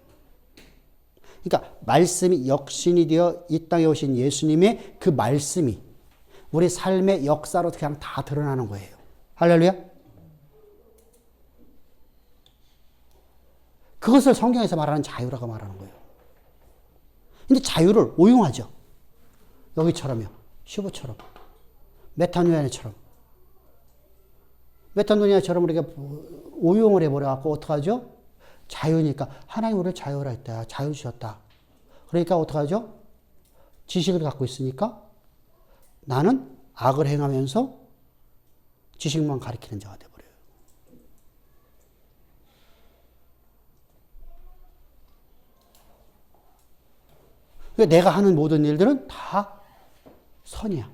그러니까 말씀이 역신이 되어 이 땅에 오신 예수님의 그 말씀이 우리 삶의 역사로 그냥 다 드러나는 거예요. 할렐루야. 그것을 성경에서 말하는 자유라고 말하는 거예요. 근데 자유를 오용하죠. 여기처럼요. 슈브처럼. 메타누야네처럼. 메타누야처럼 우리가 오용을 해버려갖고 어떡하죠? 자유니까. 하나님 우리를 자유라 했다. 자유 주셨다. 그러니까 어떡하죠? 지식을 갖고 있으니까 나는 악을 행하면서 지식만 가리키는 자가 돼버려요. 그러니까 내가 하는 모든 일들은 다 선이야.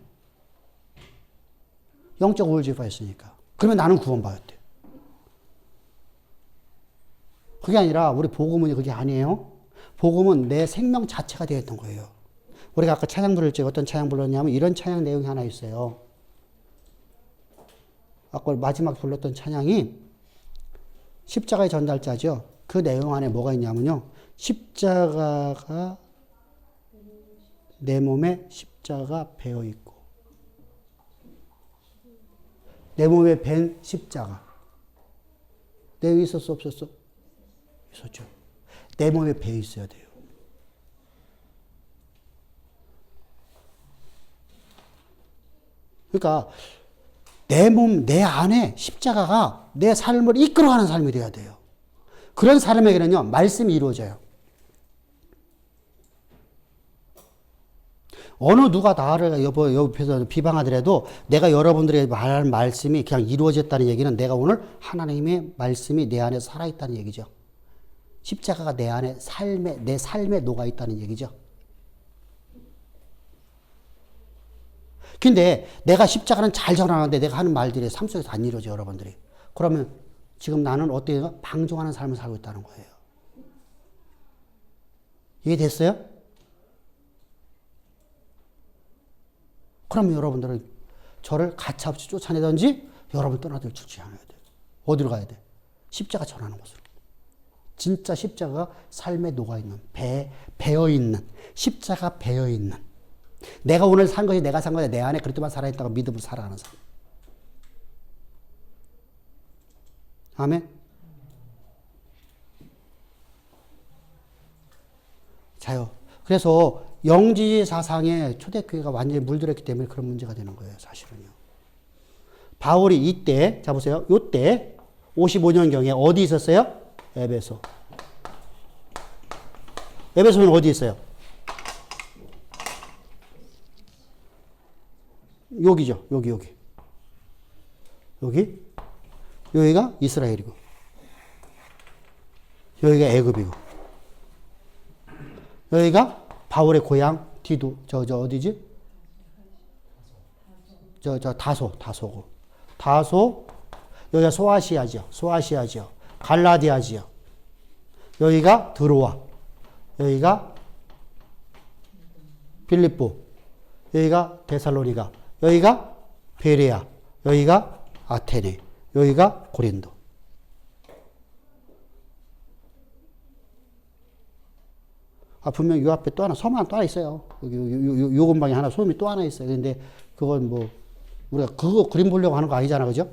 영적 우월지가 있으니까. 그러면 나는 구원받았대. 그게 아니라 우리 복음은 그게 아니에요. 복음은 내 생명 자체가 되어 있던 거예요. 우리가 아까 찬양 부를 때 어떤 찬양 불렀냐면 이런 찬양 내용이 하나 있어요. 아까 마지막 불렀던 찬양이 십자가의 전달자죠. 그 내용 안에 뭐가 있냐면요. 십자가가 내 몸에 십자가 베어 있고 내 몸에 벤 십자가 내용이 있었어 없었어? 있었죠. 내 몸에 베어 있어야 돼요. 그러니까 내 몸, 내 안에 십자가가 내 삶을 이끌어가는 삶이 돼야 돼요. 그런 사람에게는요, 말씀이 이루어져요. 어느 누가 나를 옆에서 비방하더라도 내가 여러분들에게 말하는 말씀이 그냥 이루어졌다는 얘기는 내가 오늘 하나님의 말씀이 내 안에 살아있다는 얘기죠. 십자가가 내 안에 내 삶에 녹아있다는 얘기죠. 근데 내가 십자가는 잘 전하는데 내가 하는 말들이 삶 속에서 안 이루어져, 여러분들이. 그러면 지금 나는 어때요? 방종하는 삶을 살고 있다는 거예요. 이해됐어요? 그러면 여러분들은 저를 가차없이 쫓아내든지 여러분 떠나들 줄지 않아야 돼요. 어디로 가야 돼? 십자가 전하는 곳으로. 진짜 십자가가 삶에 녹아있는, 배어있는, 십자가 배어있는. 내가 오늘 산 것이 내가 산 것이 내 안에 그리스도만 살아있다고 믿음으로 살아가는 삶. 아멘? 자요. 그래서 영지주의 사상에 초대교회가 완전히 물들었기 때문에 그런 문제가 되는 거예요, 사실은요. 바울이 이때, 자 보세요. 요때 55년경에 어디 있었어요? 에베소. 에베소는 어디 있어요? 여기죠. 여기가 이스라엘이고, 여기가 애굽이고, 여기가 바울의 고향 디도, 어디지? 다소고. 다소, 여기가 소아시아지요. 갈라디아지요. 여기가 드로아. 여기가 빌립보. 여기가 데살로니가. 여기가 베레아. 여기가 아테네. 여기가 고린도. 분명 요 앞에 또 하나, 섬 하나 또 하나 있어요. 요 근방에 하나, 섬이 또 하나 있어요. 근데 그건 뭐, 우리가 그거 그림 보려고 하는 거 아니잖아. 그죠?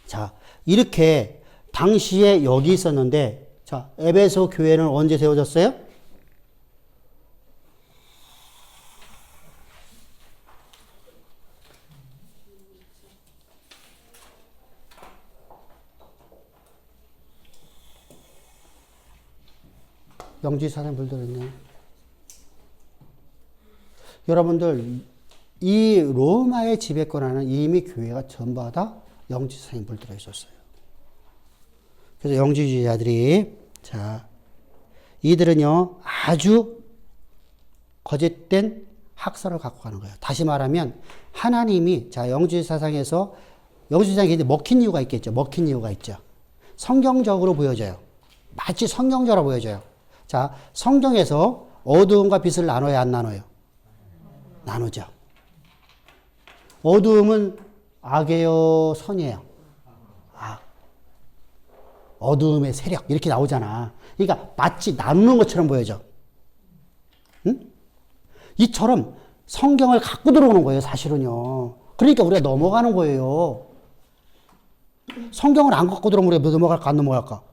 자, 이렇게 당시에 여기 있었는데, 자, 에베소 교회는 언제 세워졌어요? 영지 사상 불들었네. 여러분들, 이 로마의 지배권하는 이미 교회가 전부 다 영지 사상에 물들어 있었어요. 그래서 영지주의자들이, 자, 이들은요, 아주 거짓된 학설을 갖고 가는 거예요. 다시 말하면, 하나님이, 자, 영지주의 사상에서, 영지주의 사상이 먹힌 이유가 있겠죠. 먹힌 이유가 있죠. 성경적으로 보여져요. 마치 성경적으로 보여져요. 자, 성경에서 어두움과 빛을 나눠야 안 나눠요? 나누죠. 어두움은 악이에요, 선이에요? 악. 어두움의 세력 이렇게 나오잖아. 그러니까 마치 나누는 것처럼 보여져. 응? 이처럼 성경을 갖고 들어오는 거예요, 사실은요. 그러니까 우리가 넘어가는 거예요. 성경을 안 갖고 들어오면 우리가 넘어갈까 안 넘어갈까?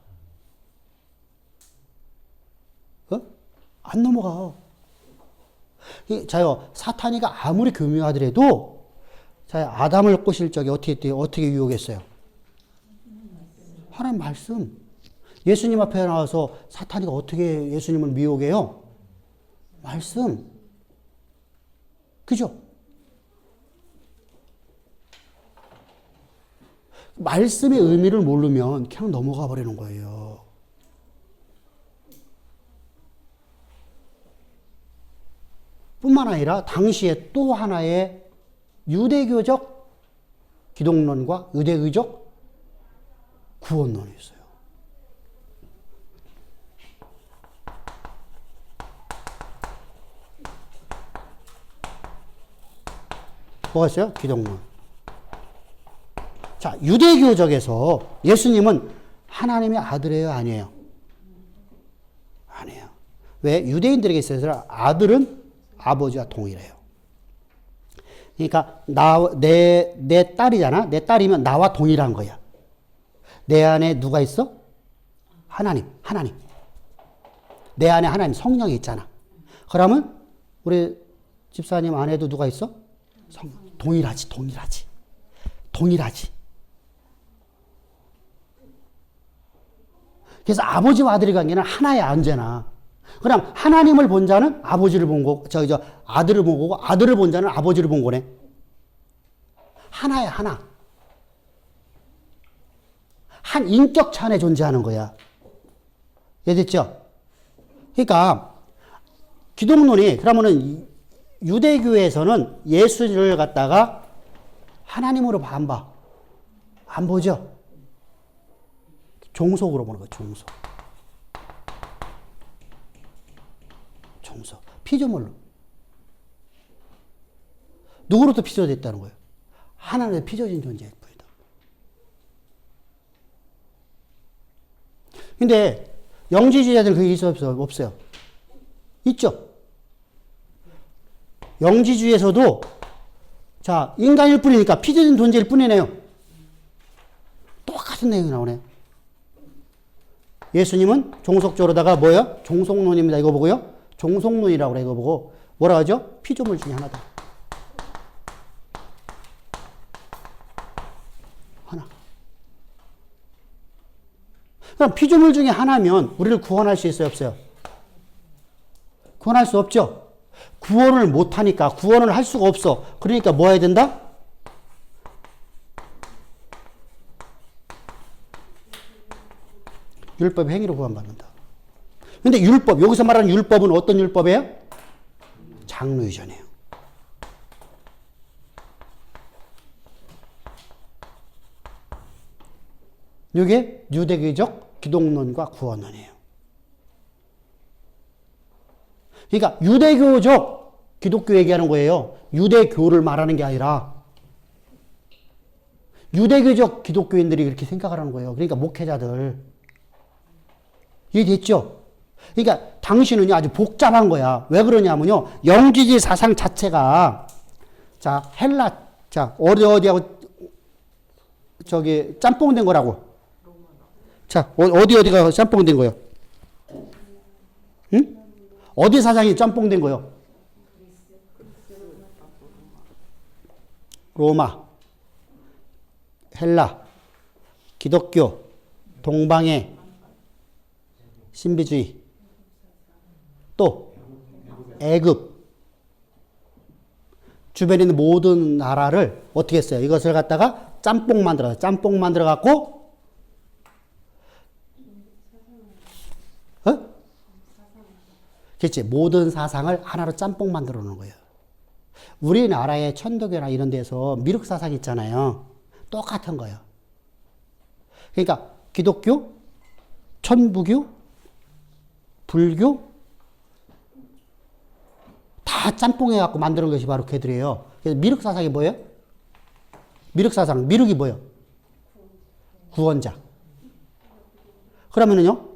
안 넘어가. 자요, 사탄이가 아무리 교묘하더라도, 자, 아담을 꼬실 적에 어떻게 유혹했어요? 하나님 말씀. 예수님 앞에 나와서 사탄이가 어떻게 예수님을 미혹해요? 말씀. 그죠? 말씀의 의미를 모르면 그냥 넘어가 버리는 거예요. 뿐만 아니라 당시에 또 하나의 유대교적 기독론과 유대의적 구원론이 있어요. 뭐가 있어요? 기독론. 자, 유대교적에서 예수님은 하나님의 아들이에요? 아니에요? 아니에요. 왜? 유대인들에게 있어서 아들은 아버지와 동일해요. 그러니까 내 딸이잖아. 내 딸이면 나와 동일한 거야. 내 안에 누가 있어? 하나님. 내 안에 하나님 성령이 있잖아. 그러면 우리 집사님 안에도 누가 있어? 동일하지. 그래서 아버지와 아들의 관계는 하나야, 언제나. 그럼 하나님을 본 자는 아버지를 본 거고, 아들을 본 거고, 아들을 본 자는 아버지를 본 거네. 하나야, 하나. 한 인격체 안에 존재하는 거야. 이해됐죠? 그러니까, 기독론이, 그러면은, 유대교에서는 예수를 갖다가 하나님으로 안 봐. 안 보죠? 종속으로 보는 거예요, 종속. 종속. 피조물로. 누구로부터 피조됐다는 거예요? 하나님의 피조진 존재일 뿐이다. 근데 영지주의자들은 그게 있어요, 없어요? 있죠? 영지주의에서도 자, 인간일 뿐이니까 피조진 존재일 뿐이네요. 똑같은 내용이 나오네요. 예수님은 종속조로다가 뭐예요? 종속론입니다. 이거 보고요. 종속론이라고 그래. 이거 보고 뭐라 하죠? 피조물 중에 하나다. 하나. 그럼 피조물 중에 하나면 우리를 구원할 수 있어요? 없어요? 구원할 수 없죠? 구원을 못하니까 구원을 할 수가 없어. 그러니까 뭐 해야 된다? 율법의 행위로 구원받는다. 근데 율법, 여기서 말하는 율법은 어떤 율법이에요? 장로유전이에요. 이게 유대교적 기독론과 구원론이에요. 그러니까 유대교적 기독교 얘기하는 거예요. 유대교를 말하는 게 아니라 유대교적 기독교인들이 그렇게 생각을 하는 거예요. 그러니까 목회자들. 이해됐죠? 그러니까 당신은요 아주 복잡한 거야. 왜 그러냐면요. 영지주의 사상 자체가 자 헬라 자 어디하고 저기 짬뽕 된 거라고. 자 어디가 짬뽕 된 거예요? 응? 어디 사상이 짬뽕 된 거예요? 로마, 헬라, 기독교, 동방의 신비주의, 또 애굽, 주변에 있는 모든 나라를 어떻게 했어요? 이것을 갖다가 짬뽕 만들어 갖고 그렇지. 모든 사상을 하나로 짬뽕 만들어 놓은 거예요. 우리나라의 천도교나 이런 데서 미륵 사상 있잖아요. 똑같은 거예요. 그러니까 기독교, 천부교, 불교 다 짬뽕해 갖고 만드는 것이 바로 걔들이에요. 그래서 미륵 사상이 뭐예요? 미륵 사상, 미륵이 뭐예요? 구원자. 그러면은요,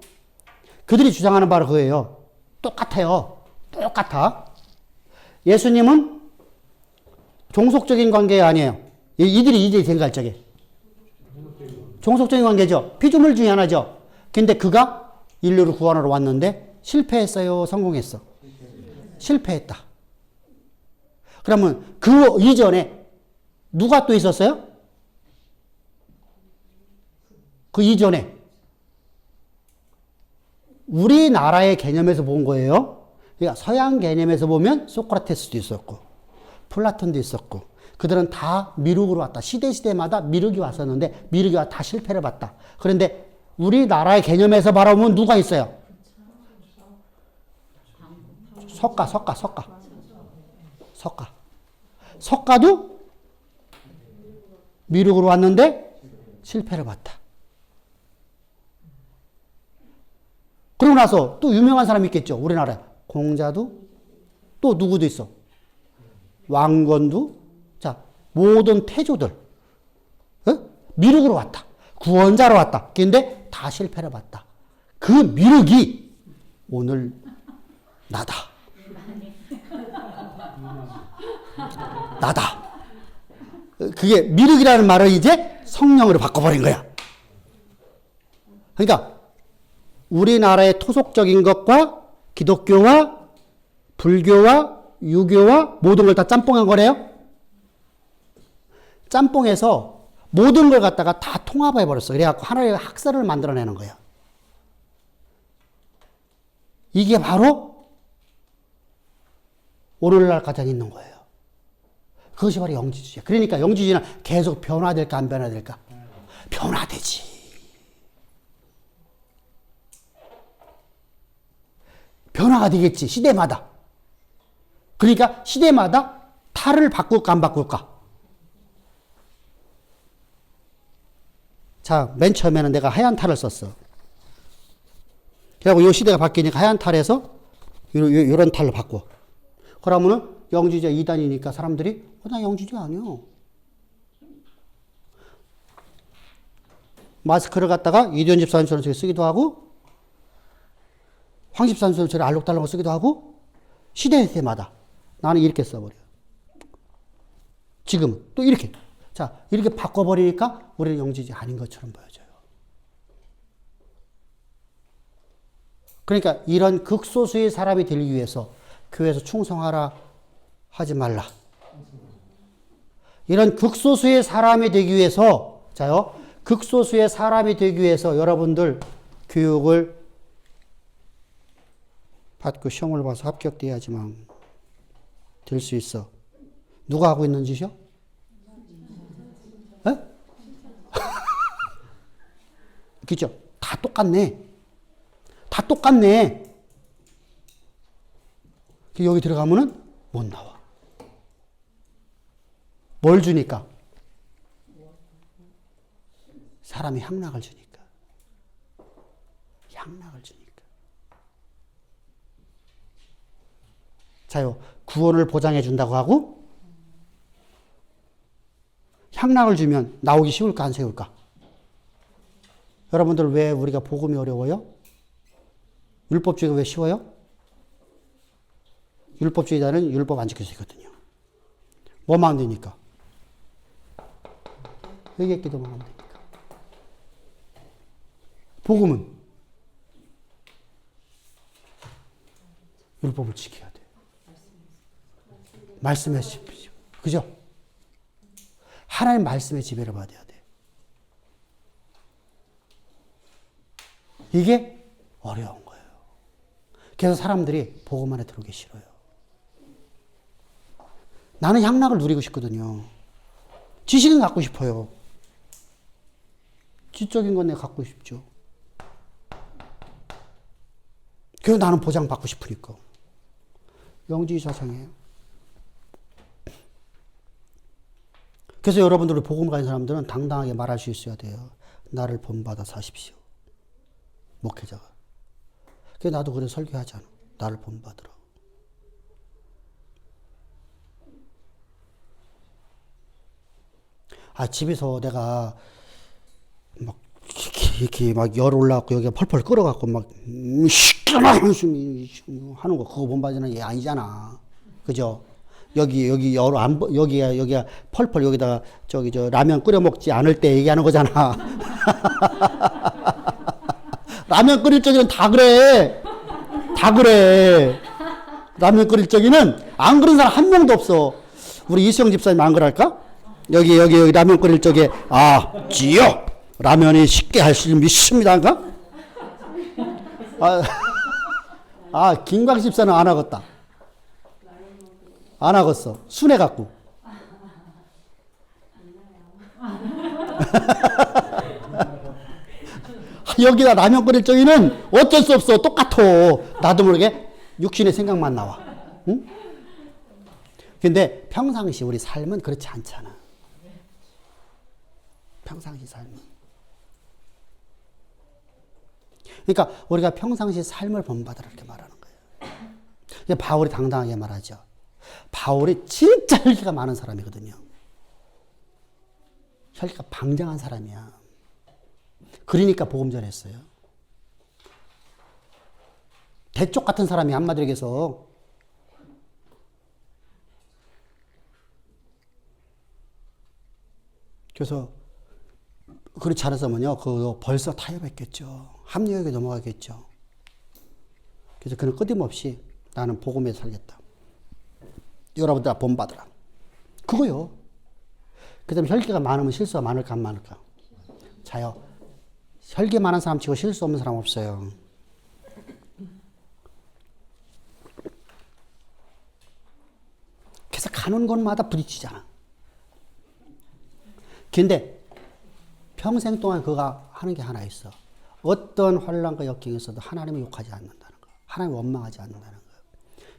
그들이 주장하는 바로 그거예요. 똑같아요. 똑같아. 예수님은 종속적인 관계 아니에요. 이들이 생각할 적에. 종속적인 관계죠. 피조물 중에 하나죠. 근데 그가 인류를 구원하러 왔는데 실패했어요? 성공했어? 실패했다. 그러면 그 이전에 누가 또 있었어요? 그 이전에 우리나라의 개념에서 본 거예요. 그러니까 서양 개념에서 보면 소크라테스도 있었고 플라톤도 있었고 그들은 다 미륵으로 왔다. 시대마다 미륵이 왔었는데 미륵이 다 실패를 봤다. 그런데 우리나라의 개념에서 바라보면 누가 있어요? 석가도 미륵으로 왔는데 실패를 봤다. 그러고 나서 또 유명한 사람이 있겠죠. 우리나라에. 공자도 또 누구도 있어. 왕건도 자 모든 태조들 미륵으로 왔다. 구원자로 왔다. 근데 다 실패를 봤다. 그 미륵이 오늘 나다. 나다. 그게 미륵이라는 말을 이제 성령으로 바꿔버린 거야. 그러니까 우리나라의 토속적인 것과 기독교와 불교와 유교와 모든 걸 다 짬뽕한 거래요. 짬뽕해서 모든 걸 갖다가 다 통합해 버렸어. 그래갖고 하나의 학설을 만들어내는 거야. 이게 바로 오늘날 가장 있는 거예요. 그것이 바로 영지주의야. 그러니까 영지주의는 계속 변화될까 안 변화될까? 변화되지. 변화가 되겠지. 시대마다. 그러니까 시대마다 탈을 바꿀까 안 바꿀까? 자, 맨 처음에는 내가 하얀 탈을 썼어. 그리고 이 시대가 바뀌니까 하얀 탈에서 이런 탈로 바꿔. 그러면은 영지주의가 2단이니까 사람들이 나 영지주의 아니야. 마스크를 갖다가 이대현 집사님처럼 쓰기도 하고 황 집사님처럼 알록달록 쓰기도 하고 시대마다 나는 이렇게 써버려. 지금은 또 이렇게. 자, 이렇게 바꿔버리니까 우리는 영지주의 아닌 것처럼 보여져요. 그러니까 이런 극소수의 사람이 되기 위해서 교회에서 충성하라 하지 말라. 이런 극소수의 사람이 되기 위해서, 자요, 극소수의 사람이 되기 위해서 여러분들 교육을 받고 시험을 봐서 합격돼야지만 될 수 있어. 누가 하고 있는 짓이요? 에? 그죠? 다 똑같네. 다 똑같네. 여기 들어가면은 못 나와. 뭘 주니까? 사람이 향락을 주니까. 향락을 주니까. 자요, 구원을 보장해 준다고 하고 향락을 주면 나오기 쉬울까 안 쉬울까? 여러분들 왜 우리가 복음이 어려워요? 율법주의가 왜 쉬워요? 율법주의자는 율법 안 지킬 수 있거든요. 뭐만 안 되니까? 회개기도만 하면 되니까. 복음은 율법을 지켜야 돼. 말씀의 지배죠. 그죠? 하나님 말씀의 지배를 받아야 돼. 이게 어려운 거예요. 그래서 사람들이 복음 안에 들어오기 싫어요. 나는 향락을 누리고 싶거든요. 지식은 갖고 싶어요. 지적인 건 내가 갖고 싶죠. 그래서 나는 보장받고 싶으니까. 영지주의 사상이에요. 그래서 여러분들 복음 가진 사람들은 당당하게 말할 수 있어야 돼요. 나를 본받아 사십시오. 목회자가. 그래서 나도 그래 설교하잖아. 나를 본받으라. 집에서 내가 막 이렇게 막 열 올라갖고 여기가 펄펄 끓어갖고 막 시끄러운 하는 거 그거 본받는 게 아니잖아. 그죠? 여기 열 안 여기가 펄펄 여기다가 저기 저 라면 끓여 먹지 않을 때 얘기하는 거잖아. 라면 끓일 적에는 다 그래. 다 그래. 라면 끓일 적에는 안 그런 사람 한 명도 없어. 우리 이수영 집사님 안 그럴까? 여기 라면 끓일 적에 지요 라면이 쉽게 할 수 믿습니다. 김광 집사는 안 하겠다. 안 하겠어. 순해갖고. 여기다 라면 끓일 적에는 어쩔 수 없어. 똑같아. 나도 모르게 육신의 생각만 나와. 응? 근데 평상시 우리 삶은 그렇지 않잖아. 평상시 삶은. 그러니까 우리가 평상시 삶을 본받으라 이렇게 말하는 거예요. 바울이 당당하게 말하죠. 바울이 진짜 혈기가 많은 사람이거든요. 혈기가 방장한 사람이야. 그러니까 복음 전했어요. 대쪽 같은 사람이 한마디로 얘기해서. 그래서 그렇지 않았으면요, 그거 벌써 타협했겠죠. 합리화에 넘어가겠죠. 그래서 그는 끊임없이 나는 복음에 살겠다. 여러분들 다 본받으라. 그거요. 그 다음에 혈기가 많으면 실수가 많을까 안 많을까? 자요. 혈기 많은 사람 치고 실수 없는 사람 없어요. 가는 곳마다 부딪히잖아. 근데 평생 동안 그가 하는 게 하나 있어. 어떤 환난과 역경에서도 하나님을 욕하지 않는다는 거. 하나님을 원망하지 않는다는 거.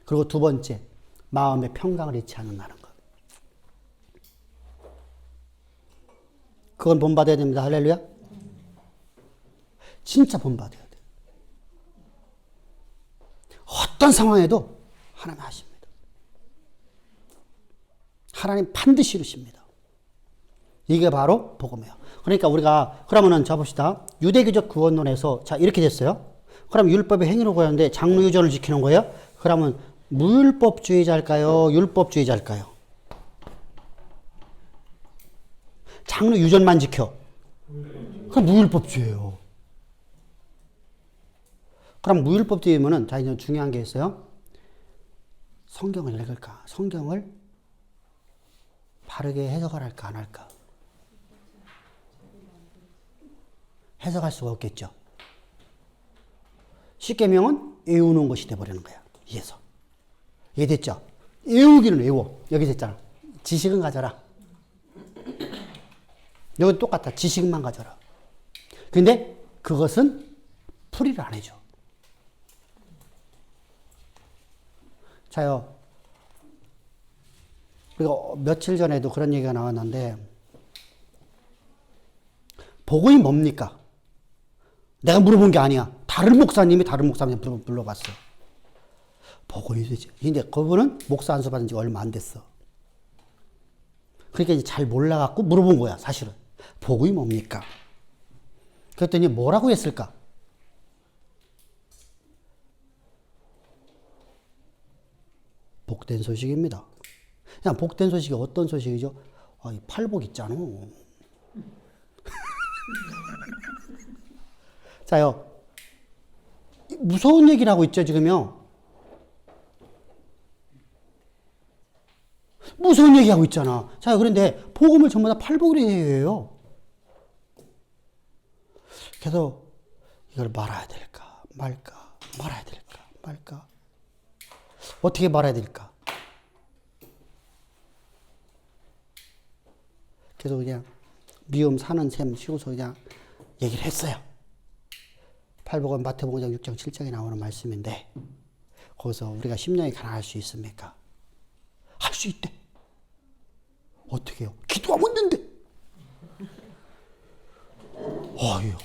그리고 두 번째, 마음의 평강을 잃지 않는다는 거. 그건 본받아야 됩니다. 할렐루야. 진짜 본받아야 돼. 어떤 상황에도 하나님 하십니다. 하나님 반드시 이루십니다. 이게 바로 복음이에요. 그러니까 우리가 그러면은 자 봅시다. 유대교적 구원론에서 자 이렇게 됐어요. 그럼 율법의 행위로 구하는데 장로 유전을 지키는 거예요. 그러면 무율법주의자일까요? 율법주의자일까요? 장로 유전만 지켜. 그럼 무율법주의예요. 그럼 무율법주의면은 자 이제 중요한 게 있어요. 성경을 읽을까? 성경을 바르게 해석을 할까 안 할까? 해석할 수가 없겠죠. 십계명은 외우는 것이 돼버리는 거야. 이해서. 이해됐죠? 외우기는 외워. 여기 됐잖아. 지식은 가져라. 여기 똑같다. 지식만 가져라. 근데 그것은 풀이를 안 해줘. 자요. 우리가 며칠 전에도 그런 얘기가 나왔는데 복음이 뭡니까? 내가 물어본 게 아니야. 다른 목사님이 물어봤어. 복음이 되지. 근데 그분은 목사 안수 받은 지 얼마 안 됐어. 그러니까 이제 잘 몰라갖고 물어본 거야, 사실은. 복음이 뭡니까? 그랬더니 뭐라고 했을까? 복된 소식입니다. 그냥 복된 소식이 어떤 소식이죠? 아, 이 팔복 있잖아. 자요. 무서운 얘기를 하고 있죠, 지금요. 무서운 얘기하고 있잖아. 자, 그런데 복음을 전부 다 팔복으로 해요. 그래서 이걸 말아야 될까 말까, 말아야 될까 말까. 어떻게 말아야 될까? 그래서 그냥 미움 사는 셈 쉬고서 그냥 얘기를 했어요. 팔복은 마태복음 6장 7장에 나오는 말씀인데 거기서 우리가 심령이 가난할 수 있습니까? 할 수 있대. 어떻게 해요? 기도하면 된대.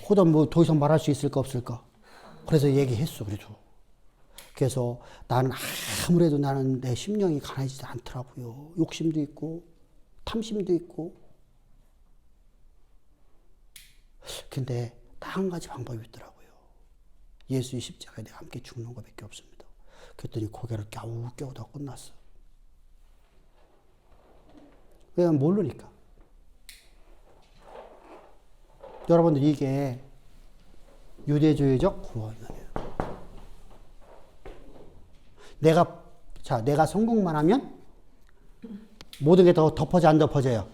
그다음 뭐 더 이상 말할 수 있을까 없을까? 그래서 얘기했어. 그래서 나는 아무래도 나는 내 심령이 가난해지지 않더라고요. 욕심도 있고 탐심도 있고. 근데 딱 한 가지 방법이 있더라고요. 예수의 십자가에 내가 함께 죽는 것밖에 없습니다. 그랬더니 고개를 갸우갸우다 끝났어. 왜냐면 모르니까. 여러분들 이게 유대주의적 구원이에요. 내가 성공만 하면 모든 게 더 덮어져 안 덮어져요.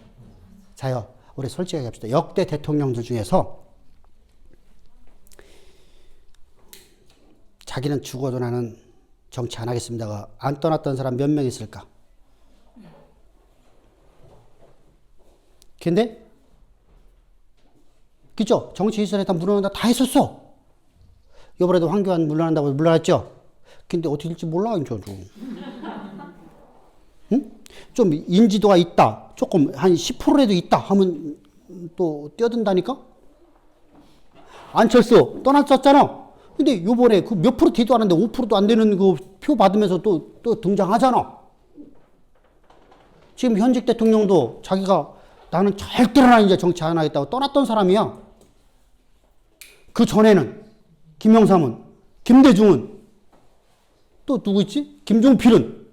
자요. 우리 솔직하게 합시다. 역대 대통령들 중에서 자기는 죽어도 나는 정치 안 하겠습니다가 안 떠났던 사람 몇 명 있을까? 근데 그죠? 정치 이스라엘 다 물러난다 다 했었어. 이번에도 황교안 물러난다고 물러났죠? 근데 어떻게 될지 몰라 이제 좀. 응? 좀 인지도가 있다. 조금 한 10%라도 있다 하면 또 뛰어든다니까? 안철수 떠났었잖아. 근데 요번에 그 몇 프로 뒤도 안 하는데 5%도 안 되는 그 표 받으면서 또 등장하잖아. 지금 현직 대통령도 자기가 나는 절대로 나 이제 정치 안 하겠다고 떠났던 사람이야. 그 전에는 김영삼은, 김대중은, 또 누구 있지? 김종필은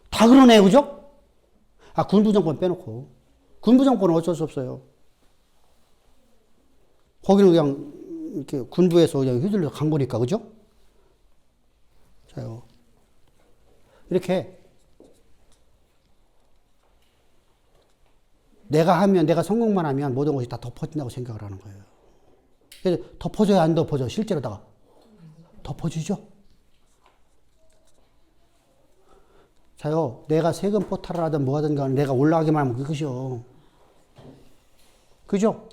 다 그러네, 그죠? 군부 정권 빼놓고. 군부 정권은 어쩔 수 없어요. 거기는 그냥 이렇게 군부에서 그냥 휘둘려 간 거니까, 그죠? 자요. 이렇게 내가 성공만 하면 모든 것이 다 덮어진다고 생각을 하는 거예요. 그래서 덮어져야 안 덮어져, 실제로다가. 덮어지죠? 자요, 내가 세금 포탈을 하든 뭐 하든 간에 내가 올라가기만 하면 그것이요. 그죠?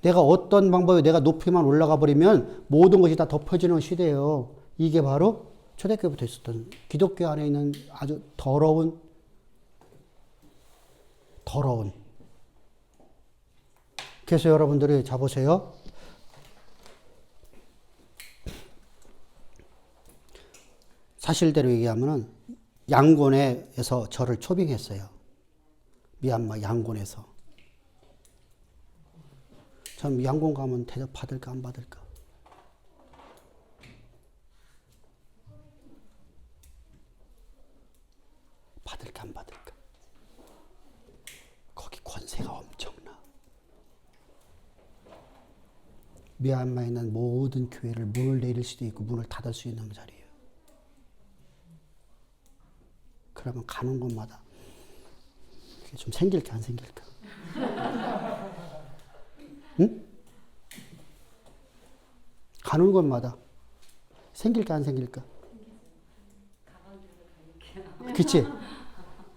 내가 어떤 방법에 내가 높이만 올라가 버리면 모든 것이 다 덮어지는 시대예요. 이게 바로 초대교회부터 있었던 기독교 안에 있는 아주 더러운 그래서 여러분들이 자보세요. 사실대로 얘기하면은 양곤에서 저를 초빙했어요. 미얀마 양곤에서. 참 양곤 가면 대접 받을까 안 받을까? 받을까 안 받을까? 거기 권세가 엄청나. 미얀마에 있는 모든 교회를 문을 내릴 수도 있고 문을 닫을 수 있는 자리예요. 그러면 가는 곳마다 이게 좀 생길까 안 생길까? 응? 가는 곳마다 생길까 안 생길까? 그치?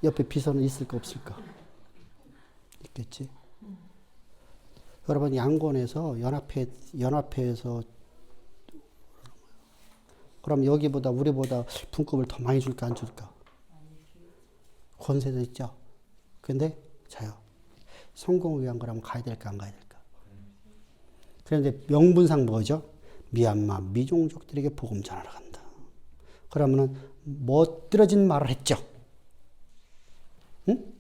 옆에 비서는 있을까 없을까? 있겠지? 여러분 양곤에서 연합회에서 그럼 여기보다 우리보다 분급을 더 많이 줄까 안 줄까? 권세도 있죠. 근데 자요. 성공을 위한 거라면 가야 될까 안 가야 될까? 그런데 명분상 뭐죠? 미얀마 미종족들에게 복음 전하러 간다. 그러면은 멋들어진 말을 했죠. 응?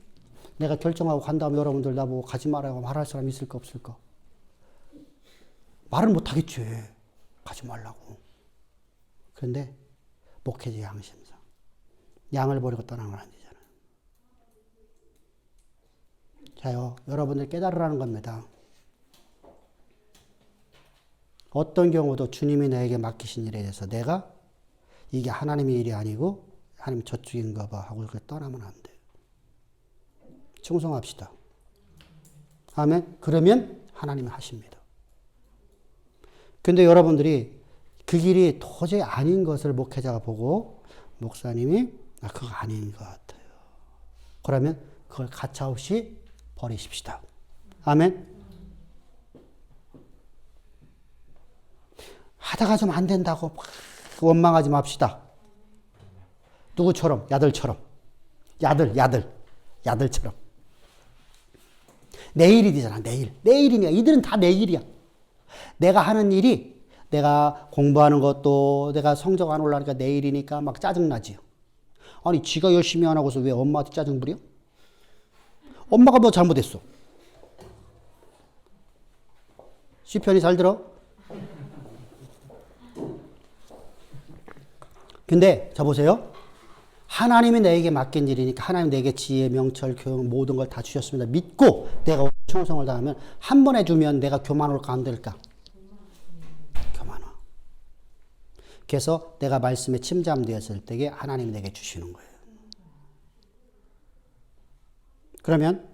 내가 결정하고 간 다음에 여러분들 나보고 가지 말라고 말할 사람 있을까 없을까? 말은 못 하겠지. 가지 말라고. 그런데 목회자 양심상 양을 버리고 떠나면 안 되잖아요. 자요, 여러분들 깨달으라는 겁니다. 어떤 경우도 주님이 나에게 맡기신 일에 대해서 내가 이게 하나님의 일이 아니고 하나님 저쪽인가 봐 하고 그렇게 떠나면 안 돼요. 충성합시다. 아멘. 그러면 하나님이 하십니다. 근데 여러분들이 그 길이 도저히 아닌 것을 목회자가 보고 목사님이 그거 아닌 것 같아요. 그러면 그걸 가차없이 버리십시다. 아멘. 하다가 좀 안 된다고 원망하지 맙시다. 누구처럼? 야들처럼. 야들처럼. 내일이 되잖아, 내일. 내일이냐. 이들은 다 내일이야. 내가 하는 일이, 내가 공부하는 것도, 내가 성적 안 올라가니까 내일이니까 막 짜증나지요. 아니, 지가 열심히 안 하고서 왜 엄마한테 짜증 부려? 엄마가 뭐 잘못했어? 시편이 잘 들어? 근데, 자 보세요. 하나님이 내게 맡긴 일이니까 하나님 내게 지혜, 명철, 교육 모든 걸 다 주셨습니다. 믿고 내가 충성을 다하면 한 번 해주면 내가 교만 올까 안 될까? 교만 와. 그래서 내가 말씀에 침잠되었을 때에 하나님이 내게 주시는 거예요. 그러면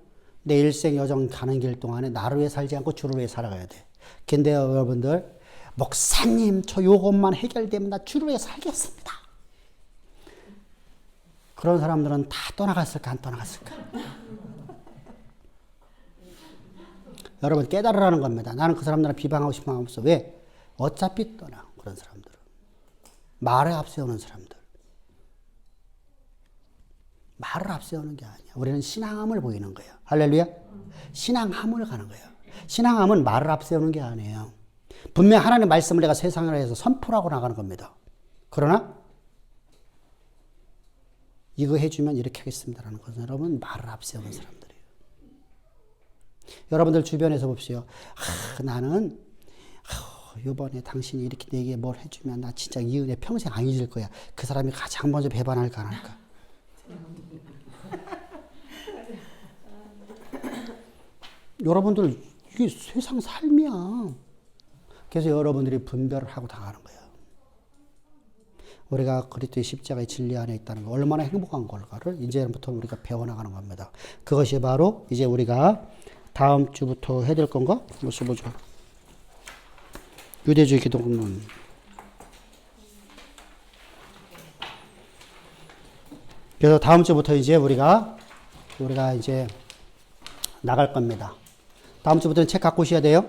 내 일생 여정 가는 길 동안에 나를 위해 살지 않고 주를 위해 살아가야 돼. 근데 여러분들, 목사님 저 요것만 해결되면 나 주를 위해 살겠습니다. 그런 사람들은 다 떠나갔을까 안 떠나갔을까? 여러분 깨달으라는 겁니다. 나는 그 사람들은 비방하고 싶은 마음 없어. 왜? 어차피 떠나. 그런 사람들은. 말을 앞세우는 사람들. 말을 앞세우는 게 아니야. 우리는 신앙함을 보이는 거예요. 할렐루야. 신앙함을 가는 거예요. 신앙함은 말을 앞세우는 게 아니에요. 분명 하나님의 말씀을 내가 세상에 해서 선포하고 나가는 겁니다. 그러나 이거 해주면 이렇게 하겠습니다라는 것은 여러분 말을 앞세우는 사람들이에요. 여러분들 주변에서 봅시오. 나는 이번에 당신이 이렇게 내게 뭘 해주면 나 진짜 이 은혜 평생 안 잊을 거야. 그 사람이 가장 먼저 배반할까 안 할까? 여러분들 이게 세상 삶이야. 그래서 여러분들이 분별을 하고 당하는 거예요. 우리가 그리스도의 십자가의 진리 안에 있다는 거 얼마나 행복한 걸까를 이제부터 우리가 배워나가는 겁니다. 그것이 바로 이제 우리가 다음 주부터 해야 될 건가? 무슨 보죠? 유대주의 기독론. 그래서 다음 주부터 이제 우리가 이제 나갈 겁니다. 다음 주부터는 책 갖고 오셔야 돼요.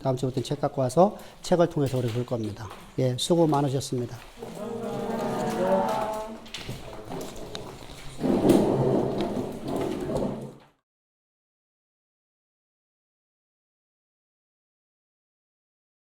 다음 주부터는 책 갖고 와서 책을 통해서 우리 볼 겁니다. 예, 수고 많으셨습니다.